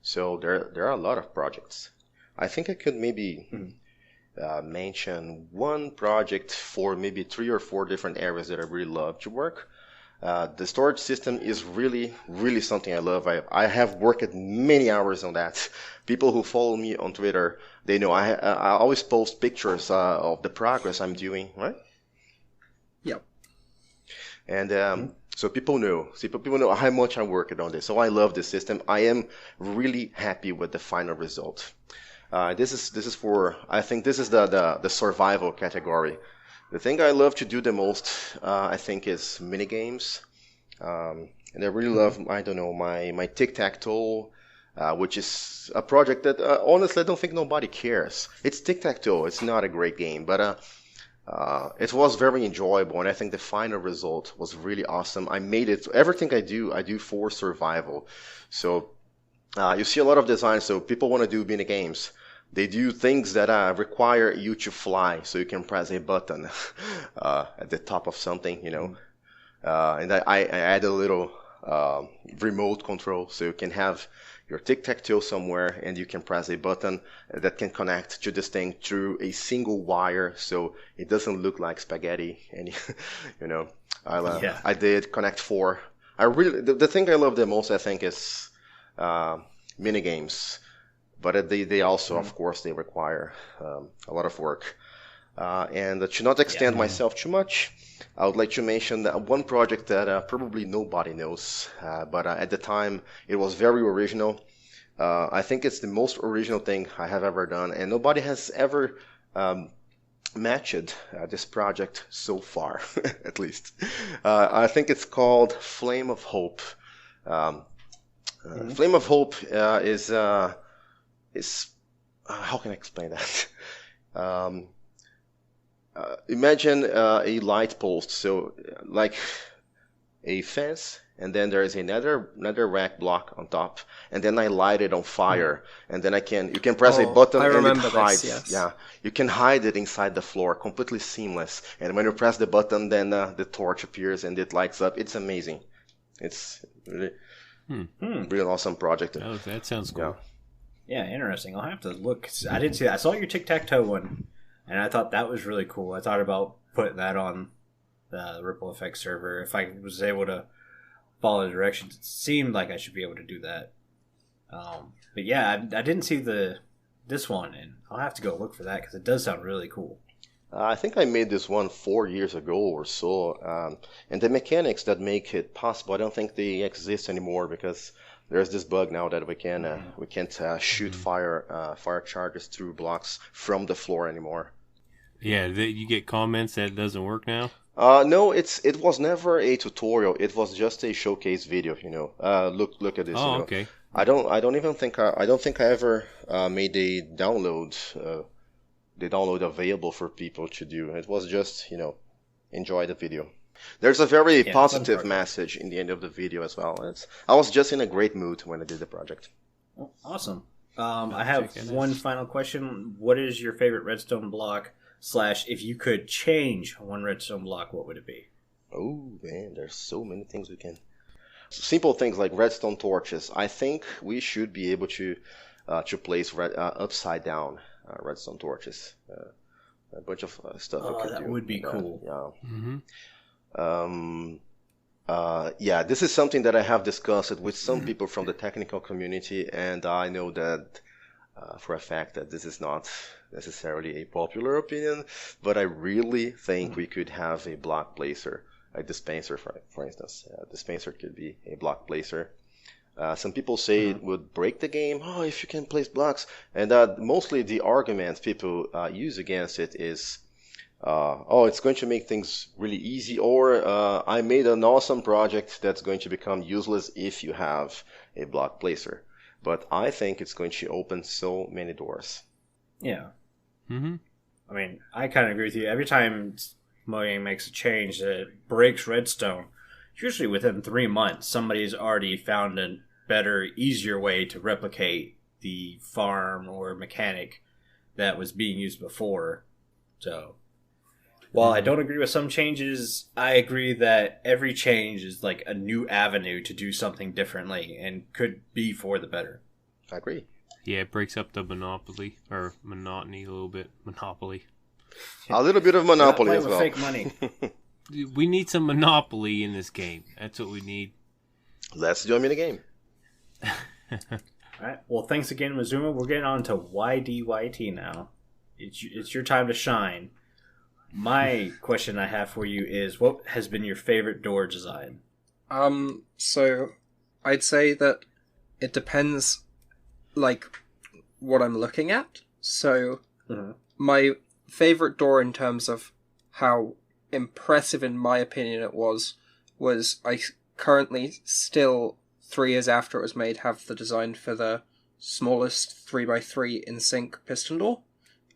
So there are a lot of projects. I think I could maybe mention one project for maybe 3 or 4 different areas that I really love to work. The storage system is really, really something I love. I have worked many hours on that. People who follow me on Twitter, they know I always post pictures of the progress I'm doing, right? Yep. And so people know. People know how much I worked on this. So I love this system. I am really happy with the final result. This is for, I think this is the survival category. The thing I love to do the most, I think, is minigames. And I really love, I don't know, my tic-tac-toe, which is a project that, honestly, I don't think nobody cares. It's tic-tac-toe. It's not a great game, but it was very enjoyable, and I think the final result was really awesome. I made it, everything I do for survival. So you see a lot of designs, so people want to do minigames. They do things that require you to fly, so you can press a button at the top of something, you know. And I add a little remote control, so you can have your tic-tac-toe somewhere, and you can press a button that can connect to this thing through a single wire, so it doesn't look like spaghetti. And you know, I did Connect 4. The thing I love the most, I think, is minigames. But they also, of course, they require a lot of work. And to not extend myself too much, I would like to mention that one project that probably nobody knows, but at the time it was very original. I think it's the most original thing I have ever done, and nobody has ever matched this project so far, at least. I think it's called Flame of Hope. Flame of Hope is how can I explain that? Imagine a light post, so like a fence, and then there is another rack block on top, and then I light it on fire, and then you can press a button and it hides. This, yes. Yeah, you can hide it inside the floor, completely seamless. And when you press the button, then the torch appears and it lights up. It's amazing. It's really, really awesome project. Oh, that sounds cool. Yeah, interesting. I'll have to look. I didn't see that. I saw your tic-tac-toe one, and I thought that was really cool. I thought about putting that on the Ripple Effect server. If I was able to follow the directions, it seemed like I should be able to do that. But yeah, I didn't see this one, and I'll have to go look for that because it does sound really cool. I think I made this one 4 years ago or so, and the mechanics that make it possible, I don't think they exist anymore because there's this bug now that we can't shoot fire charges through blocks from the floor anymore. Yeah, you get comments that it doesn't work now. No, it was never a tutorial. It was just a showcase video. You know, look at this. Oh, you know. Okay. I don't think I ever made a download. The download available for people to do. It was just, you know, enjoy the video. There's a very positive message in the end of the video as well. I was just in a great mood when I did the project. Oh, awesome. I have one final question. What is your favorite redstone block? / if you could change one redstone block, what would it be? Oh man, there's so many things we can. Simple things like redstone torches. I think we should be able to place upside down redstone torches. A bunch of stuff. Oh, that would be cool. Yeah. Mm-hmm. Yeah, this is something that I have discussed with some people from the technical community, and I know that for a fact that this is not necessarily a popular opinion, but I really think we could have a block placer, a dispenser, for instance. A dispenser could be a block placer. Some people say it would break the game. Oh, if you can place blocks. And mostly the argument people use against it is it's going to make things really easy, or I made an awesome project that's going to become useless if you have a block placer. But I think it's going to open so many doors. Yeah. Mm-hmm. I mean, I kind of agree with you. Every time Mojang makes a change that breaks Redstone, usually within 3 months, somebody's already found a better, easier way to replicate the farm or mechanic that was being used before. So, while I don't agree with some changes, I agree that every change is like a new avenue to do something differently and could be for the better. I agree. Yeah, it breaks up the monopoly, or monotony a little bit. Monopoly. A little bit of monopoly as with well. fake money. We need some monopoly in this game. That's what we need. Let's do a mini game. All right. Well, thanks again, Maizuma. We're getting on to YDYT now. It's your time to shine. My question I have for you is, what has been your favorite door design? So I'd say that it depends, like, what I'm looking at. So my favorite door in terms of how impressive, in my opinion, it was I currently still, 3 years after it was made, have the design for the smallest 3x3 in sync piston door.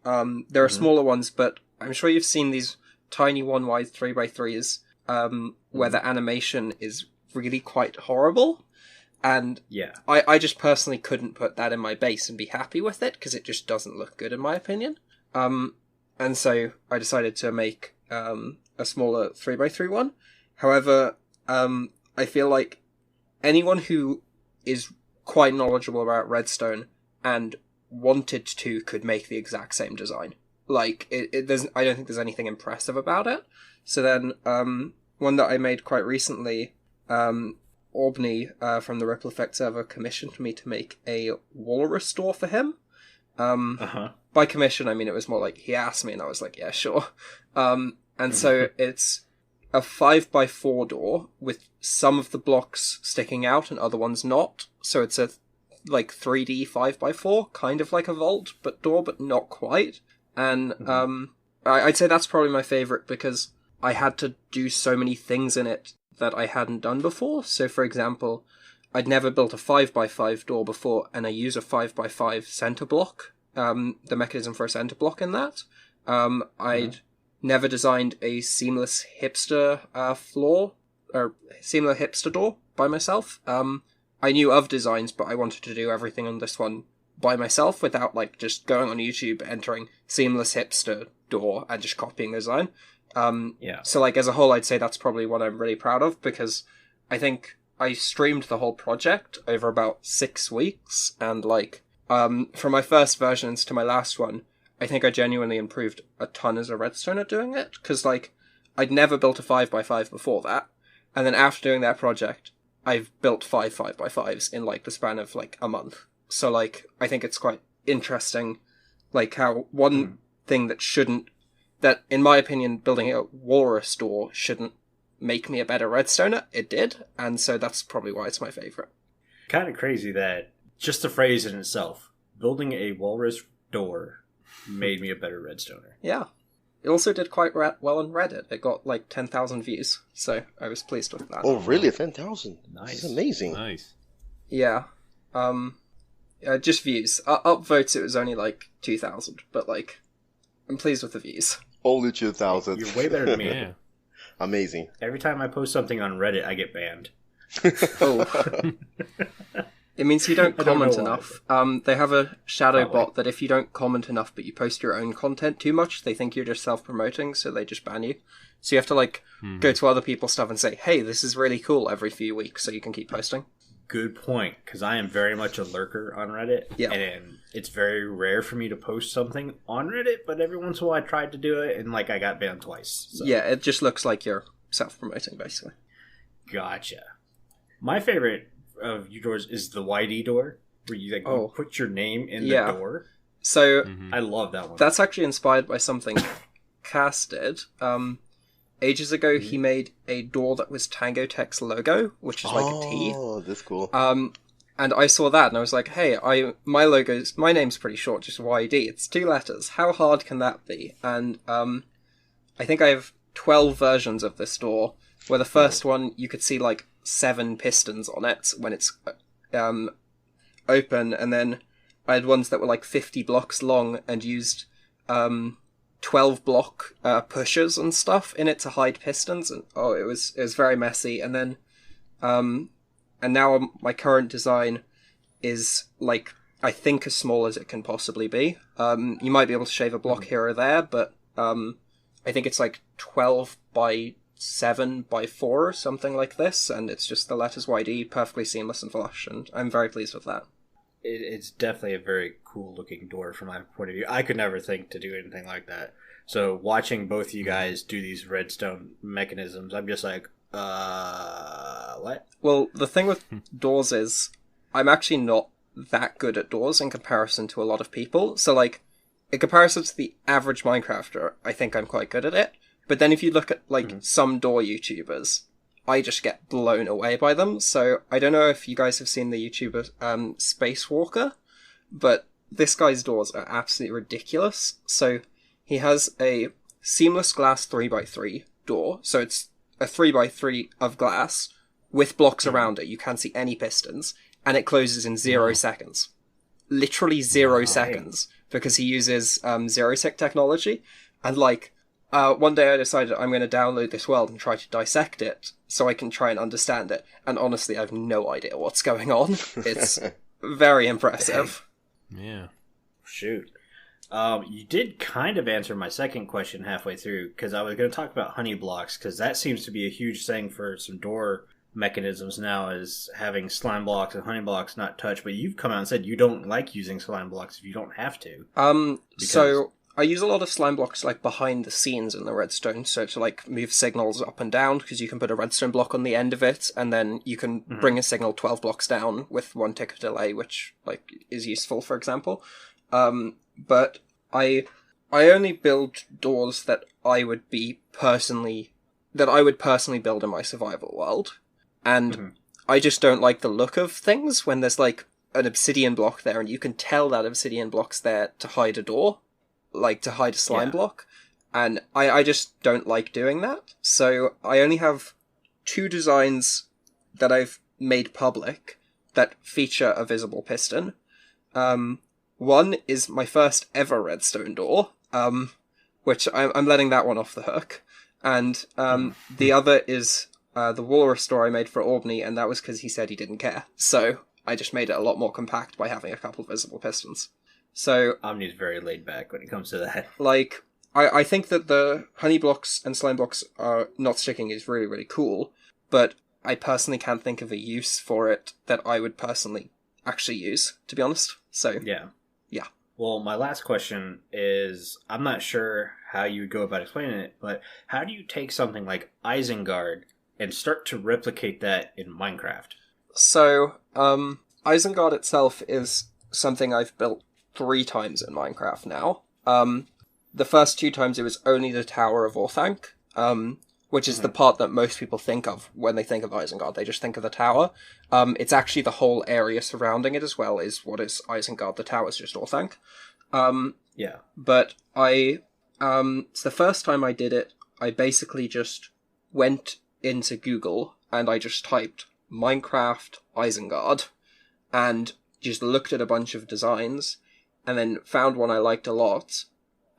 There are smaller ones, but I'm sure you've seen these tiny 1 wide 3x3s where the animation is really quite horrible. And yeah, I just personally couldn't put that in my base and be happy with it, because it just doesn't look good in my opinion. And so I decided to make a smaller 3x3 one. However, I feel like anyone who is quite knowledgeable about Redstone and wanted to could make the exact same design. Like, I don't think there's anything impressive about it. So then, one that I made quite recently, Albany from the Ripple Effect server commissioned me to make a walrus door for him. By commission, I mean it was more like he asked me and I was like, yeah, sure. And so it's a 5x4 door with some of the blocks sticking out and other ones not. So it's a like 3D 5x4, kind of like a vault door, but not quite. And I'd say that's probably my favorite because I had to do so many things in it that I hadn't done before. So, for example, I'd never built a 5x5 door before, and I use a 5x5 center block, the mechanism for a center block in that. I'd never designed a seamless hipster floor, or seamless hipster door by myself. I knew of designs, but I wanted to do everything on this one by myself without, like, just going on YouTube, entering seamless hipster door, and just copying the design. So, like, as a whole, I'd say that's probably what I'm really proud of, because I think I streamed the whole project over about 6 weeks, and, like, from my first versions to my last one, I think I genuinely improved a ton as a redstone at doing it, because, like, I'd never built a 5x5 before that, and then after doing that project, I've built 5 5x5s in, like, the span of, like, a month. So, like, I think it's quite interesting, like, how one thing that, in my opinion, building a walrus door shouldn't make me a better redstoner, it did, and so that's probably why it's my favourite. Kind of crazy that just the phrase in itself, building a walrus door, made me a better redstoner. Yeah. It also did quite well on Reddit. It got, like, 10,000 views, so I was pleased with that. Oh, really? 10,000? Nice. That's amazing. Nice. Yeah. Just views. Upvotes, it was only, like, 2,000, but, like, I'm pleased with the views. Only 2,000. You're way better than me. Yeah. Amazing. Every time I post something on Reddit, I get banned. Oh. It means you don't comment enough. They have a shadow bot that if you don't comment enough but you post your own content too much, they think you're just self-promoting, so they just ban you. So you have to, like, go to other people's stuff and say, hey, this is really cool every few weeks, so you can keep posting. Good point, because I am very much a lurker on Reddit, and it's very rare for me to post something on Reddit, but every once in a while I tried to do it, and, like, I got banned twice. So. Yeah, it just looks like you're self-promoting, basically. Gotcha. My favorite of your doors is the YD door, where you, like, you put your name in the door. So, I love that one. That's actually inspired by something Cass did. Ages ago, he made a door that was Tango Tech's logo, which is like a T. Oh, that's cool. And I saw that, and I was like, hey, my name's pretty short, just YD. It's 2 letters. How hard can that be? And I think I have 12 versions of this door, where the first one, you could see like 7 pistons on it when it's open, and then I had ones that were like 50 blocks long and used 12 block pushers and stuff in it to hide pistons, and it was very messy. And then and now my current design is like, I think, as small as it can possibly be. You might be able to shave a block here or there, but I think it's like 12 by 7 by 4 or something like this, and it's just the letters YD, perfectly seamless and flush, and I'm very pleased with that. It's definitely a very cool looking door from my point of view. I could never think to do anything like that. So watching both of you guys do these redstone mechanisms, I'm just like, what? Well, the thing with doors is, I'm actually not that good at doors in comparison to a lot of people. So, like, in comparison to the average Minecrafter, I think I'm quite good at it. But then if you look at, like, some door YouTubers, I just get blown away by them. So, I don't know if you guys have seen the YouTuber Spacewalker, but this guy's doors are absolutely ridiculous. So, he has a seamless glass 3x3 door. So, it's a 3x3 of glass with blocks around it. You can't see any pistons. And it closes in 0 seconds. Literally 0 seconds. Because he uses 0-sec technology. And, like, one day I decided I'm going to download this world and try to dissect it so I can try and understand it. And honestly, I have no idea what's going on. It's very impressive. Yeah. Shoot. You did kind of answer my second question halfway through, because I was going to talk about honey blocks, because that seems to be a huge thing for some door mechanisms now, is having slime blocks and honey blocks not touch. But you've come out and said you don't like using slime blocks if you don't have to. So I use a lot of slime blocks like behind the scenes in the redstone, so to like move signals up and down, because you can put a redstone block on the end of it, and then you can bring a signal 12 blocks down with 1 tick of delay, which like is useful, for example. But I only build doors that I would personally build in my survival world. And I just don't like the look of things when there's like an obsidian block there and you can tell that obsidian block's there to hide a door, like to hide a slime block. And I just don't like doing that. So I only have 2 designs that I've made public that feature a visible piston. One is my first ever redstone door, which I'm letting that one off the hook. And the other is the walrus door I made for Albany, and that was because he said he didn't care. So I just made it a lot more compact by having a couple of visible pistons. So Omni's very laid back when it comes to that. Like, I think that the honey blocks and slime blocks are not sticking is really, really cool, but I personally can't think of a use for it that I would personally actually use, to be honest. So yeah. Well, my last question is, I'm not sure how you would go about explaining it, but how do you take something like Isengard and start to replicate that in Minecraft? So, Isengard itself is something I've built 3 times in Minecraft now. The first 2 times it was only the Tower of Orthanc, which is the part that most people think of when they think of Isengard. They just think of the tower. It's actually the whole area surrounding it as well is what is Isengard. The tower is just Orthanc. But it's the first time I did it, I basically just went into Google and I just typed Minecraft Isengard and just looked at a bunch of designs and then found one I liked a lot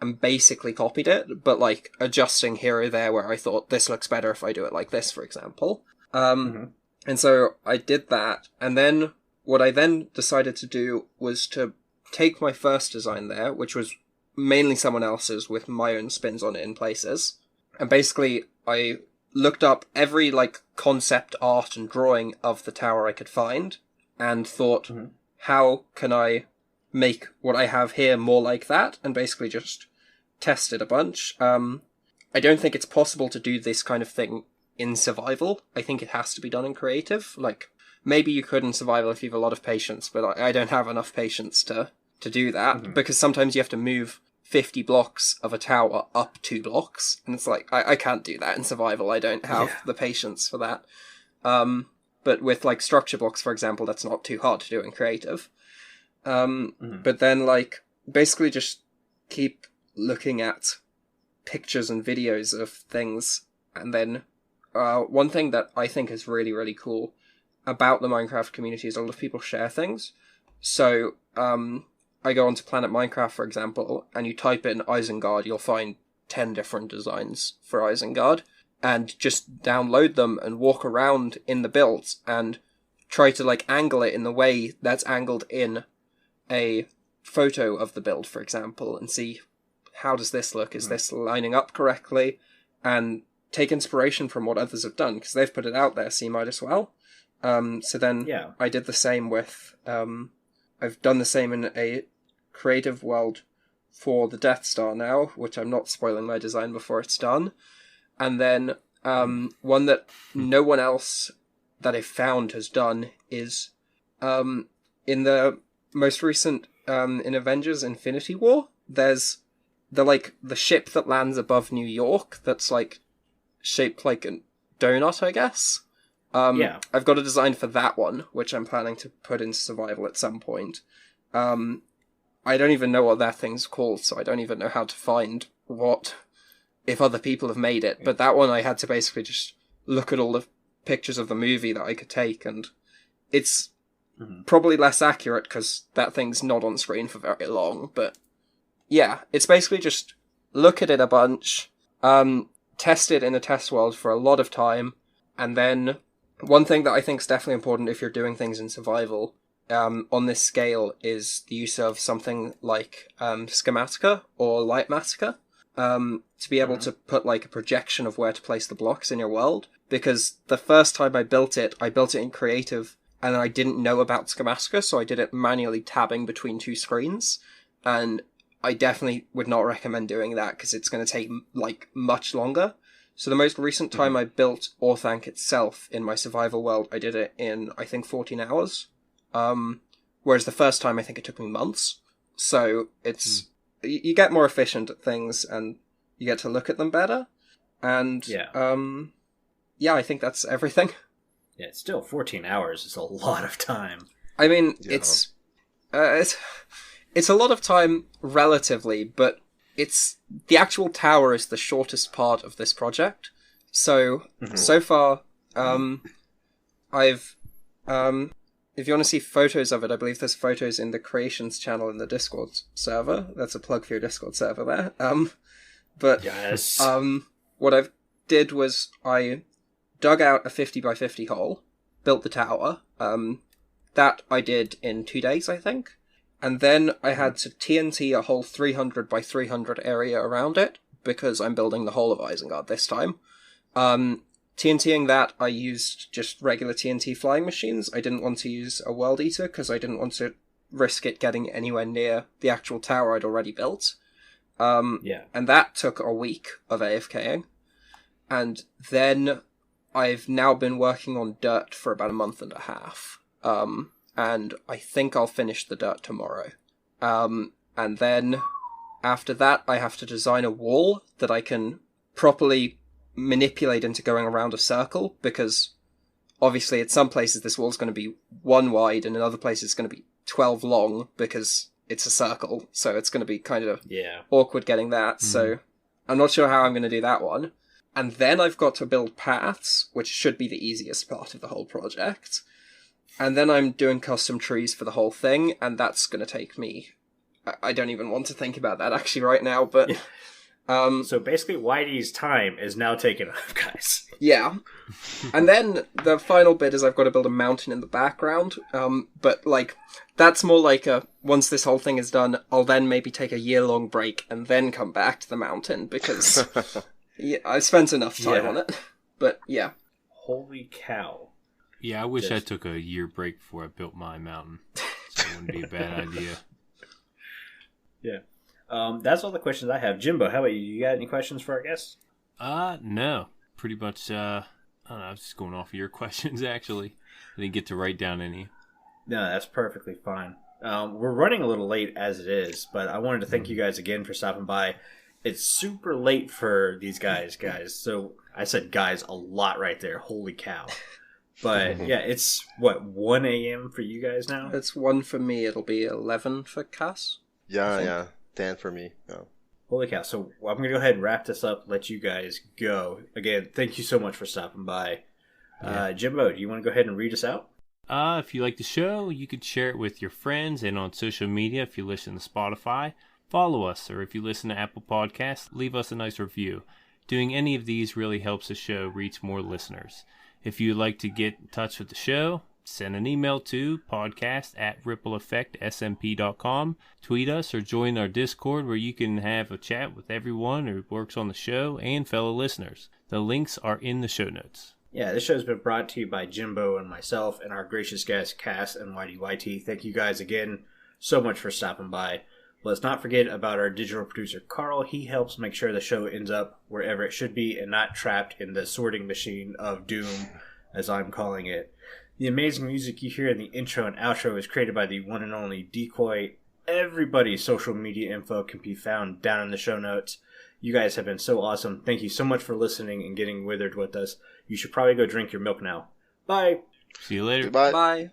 and basically copied it, but like adjusting here or there where I thought this looks better if I do it like this, for example. And so I did that, and then what I then decided to do was to take my first design there, which was mainly someone else's with my own spins on it in places, and basically I looked up every like concept art and drawing of the tower I could find, and thought, how can I make what I have here more like that, and basically just tested a bunch. I don't think it's possible to do this kind of thing in survival. I think it has to be done in creative. Like, maybe you could in survival if you have a lot of patience, but I don't have enough patience to do that, because sometimes you have to move 50 blocks of a tower up 2 blocks, and it's like, I can't do that in survival. I don't have the patience for that. But with, like, structure blocks, for example, that's not too hard to do in creative. But then, like, basically just keep looking at pictures and videos of things. And then one thing that I think is really, really cool about the Minecraft community is a lot of people share things. So I go onto Planet Minecraft, for example, and you type in Isengard, you'll find 10 different designs for Isengard, and just download them and walk around in the builds and try to like angle it in the way that's angled in a photo of the build, for example, and see how does this look? Is this lining up correctly? And take inspiration from what others have done, because they've put it out there, so you might as well. So then I did the same with... I've done the same in a creative world for the Death Star now, which I'm not spoiling my design before it's done. And then one that no one else that I've found has done is in the most recent in Avengers Infinity War, there's the ship that lands above New York that's like shaped like a donut, I guess. I've got a design for that one, which I'm planning to put into survival at some point. I don't even know what that thing's called, so I don't even know how to find if other people have made it. But that one I had to basically just look at all the pictures of the movie that I could take, and it's probably less accurate because that thing's not on screen for very long. But yeah, it's basically just look at it a bunch, test it in a test world for a lot of time, and then one thing that I think is definitely important if you're doing things in survival on this scale is the use of something like Schematica or Lightmatica to be able to put like a projection of where to place the blocks in your world. Because the first time I built it in creative, and I didn't know about Schematica, so I did it manually tabbing between two screens, and I definitely would not recommend doing that because it's going to take like much longer. So the most recent time I built Orthanc itself in my survival world, I did it in, I think, 14 hours. Whereas the first time, I think it took me months. So it's you get more efficient at things, and you get to look at them better. And I think that's everything. Yeah, still 14 hours is a lot of time. I mean, it's a lot of time relatively, but the actual tower is the shortest part of this project. So, so far, I've, if you want to see photos of it, I believe there's photos in the Creations channel in the Discord server. That's a plug for your Discord server there. But, yes. What I did was I dug out a 50 by 50 hole, built the tower. That I did in 2 days, I think. And then I had to TNT a whole 300 by 300 area around it, because I'm building the whole of Isengard this time. TNTing that, I used just regular TNT flying machines. I didn't want to use a World Eater, because I didn't want to risk it getting anywhere near the actual tower I'd already built. And that took a week of AFKing. And then I've now been working on dirt for about a month and a half. And I think I'll finish the dirt tomorrow. And then after that, I have to design a wall that I can properly manipulate into going around a circle, because obviously at some places this wall's going to be 1 wide, and in other places it's going to be 12 long, because it's a circle, so it's going to be kind of awkward getting that. So I'm not sure how I'm going to do that one. And then I've got to build paths, which should be the easiest part of the whole project. And then I'm doing custom trees for the whole thing, and that's going to take me... I don't even want to think about that actually right now, but... So basically, Whitey's time is now taken up, guys. Yeah. And then the final bit is I've got to build a mountain in the background, but, like, that's more like once this whole thing is done, I'll then maybe take a year-long break and then come back to the mountain, because I spent enough time on it. But, yeah. Holy cow. Yeah, I wish I took a year break before I built my mountain. So it wouldn't be a bad idea. Yeah. That's all the questions I have. Jimbo, how about you? You got any questions for our guests? No. Pretty much, I don't know, I was just going off of your questions, actually. I didn't get to write down any. No, that's perfectly fine. We're running a little late as it is, but I wanted to thank you guys again for stopping by. It's super late for these guys. So I said guys a lot right there. Holy cow. But yeah, it's 1 a.m. for you guys now? It's 1 for me. It'll be 11 for Cass. Yeah, 10 for me. Yeah. Holy cow. So I'm going to go ahead and wrap this up, let you guys go. Again, thank you so much for stopping by. Jimbo, do you want to go ahead and read us out? If you like the show, you could share it with your friends and on social media if you listen to Spotify. Follow us, or if you listen to Apple Podcasts, leave us a nice review. Doing any of these really helps the show reach more listeners. If you'd like to get in touch with the show, send an email to podcast@rippleeffectsmp.com, tweet us, or join our Discord where you can have a chat with everyone who works on the show and fellow listeners. The links are in the show notes. Yeah, this show's been brought to you by Jimbo and myself and our gracious guests, Cass and YDYT. Thank you guys again so much for stopping by. Let's not forget about our digital producer, Carl. He helps make sure the show ends up wherever it should be and not trapped in the sorting machine of doom, as I'm calling it. The amazing music you hear in the intro and outro is created by the one and only Decoy. Everybody's social media info can be found down in the show notes. You guys have been so awesome. Thank you so much for listening and getting withered with us. You should probably go drink your milk now. Bye. See you later. Goodbye. Bye.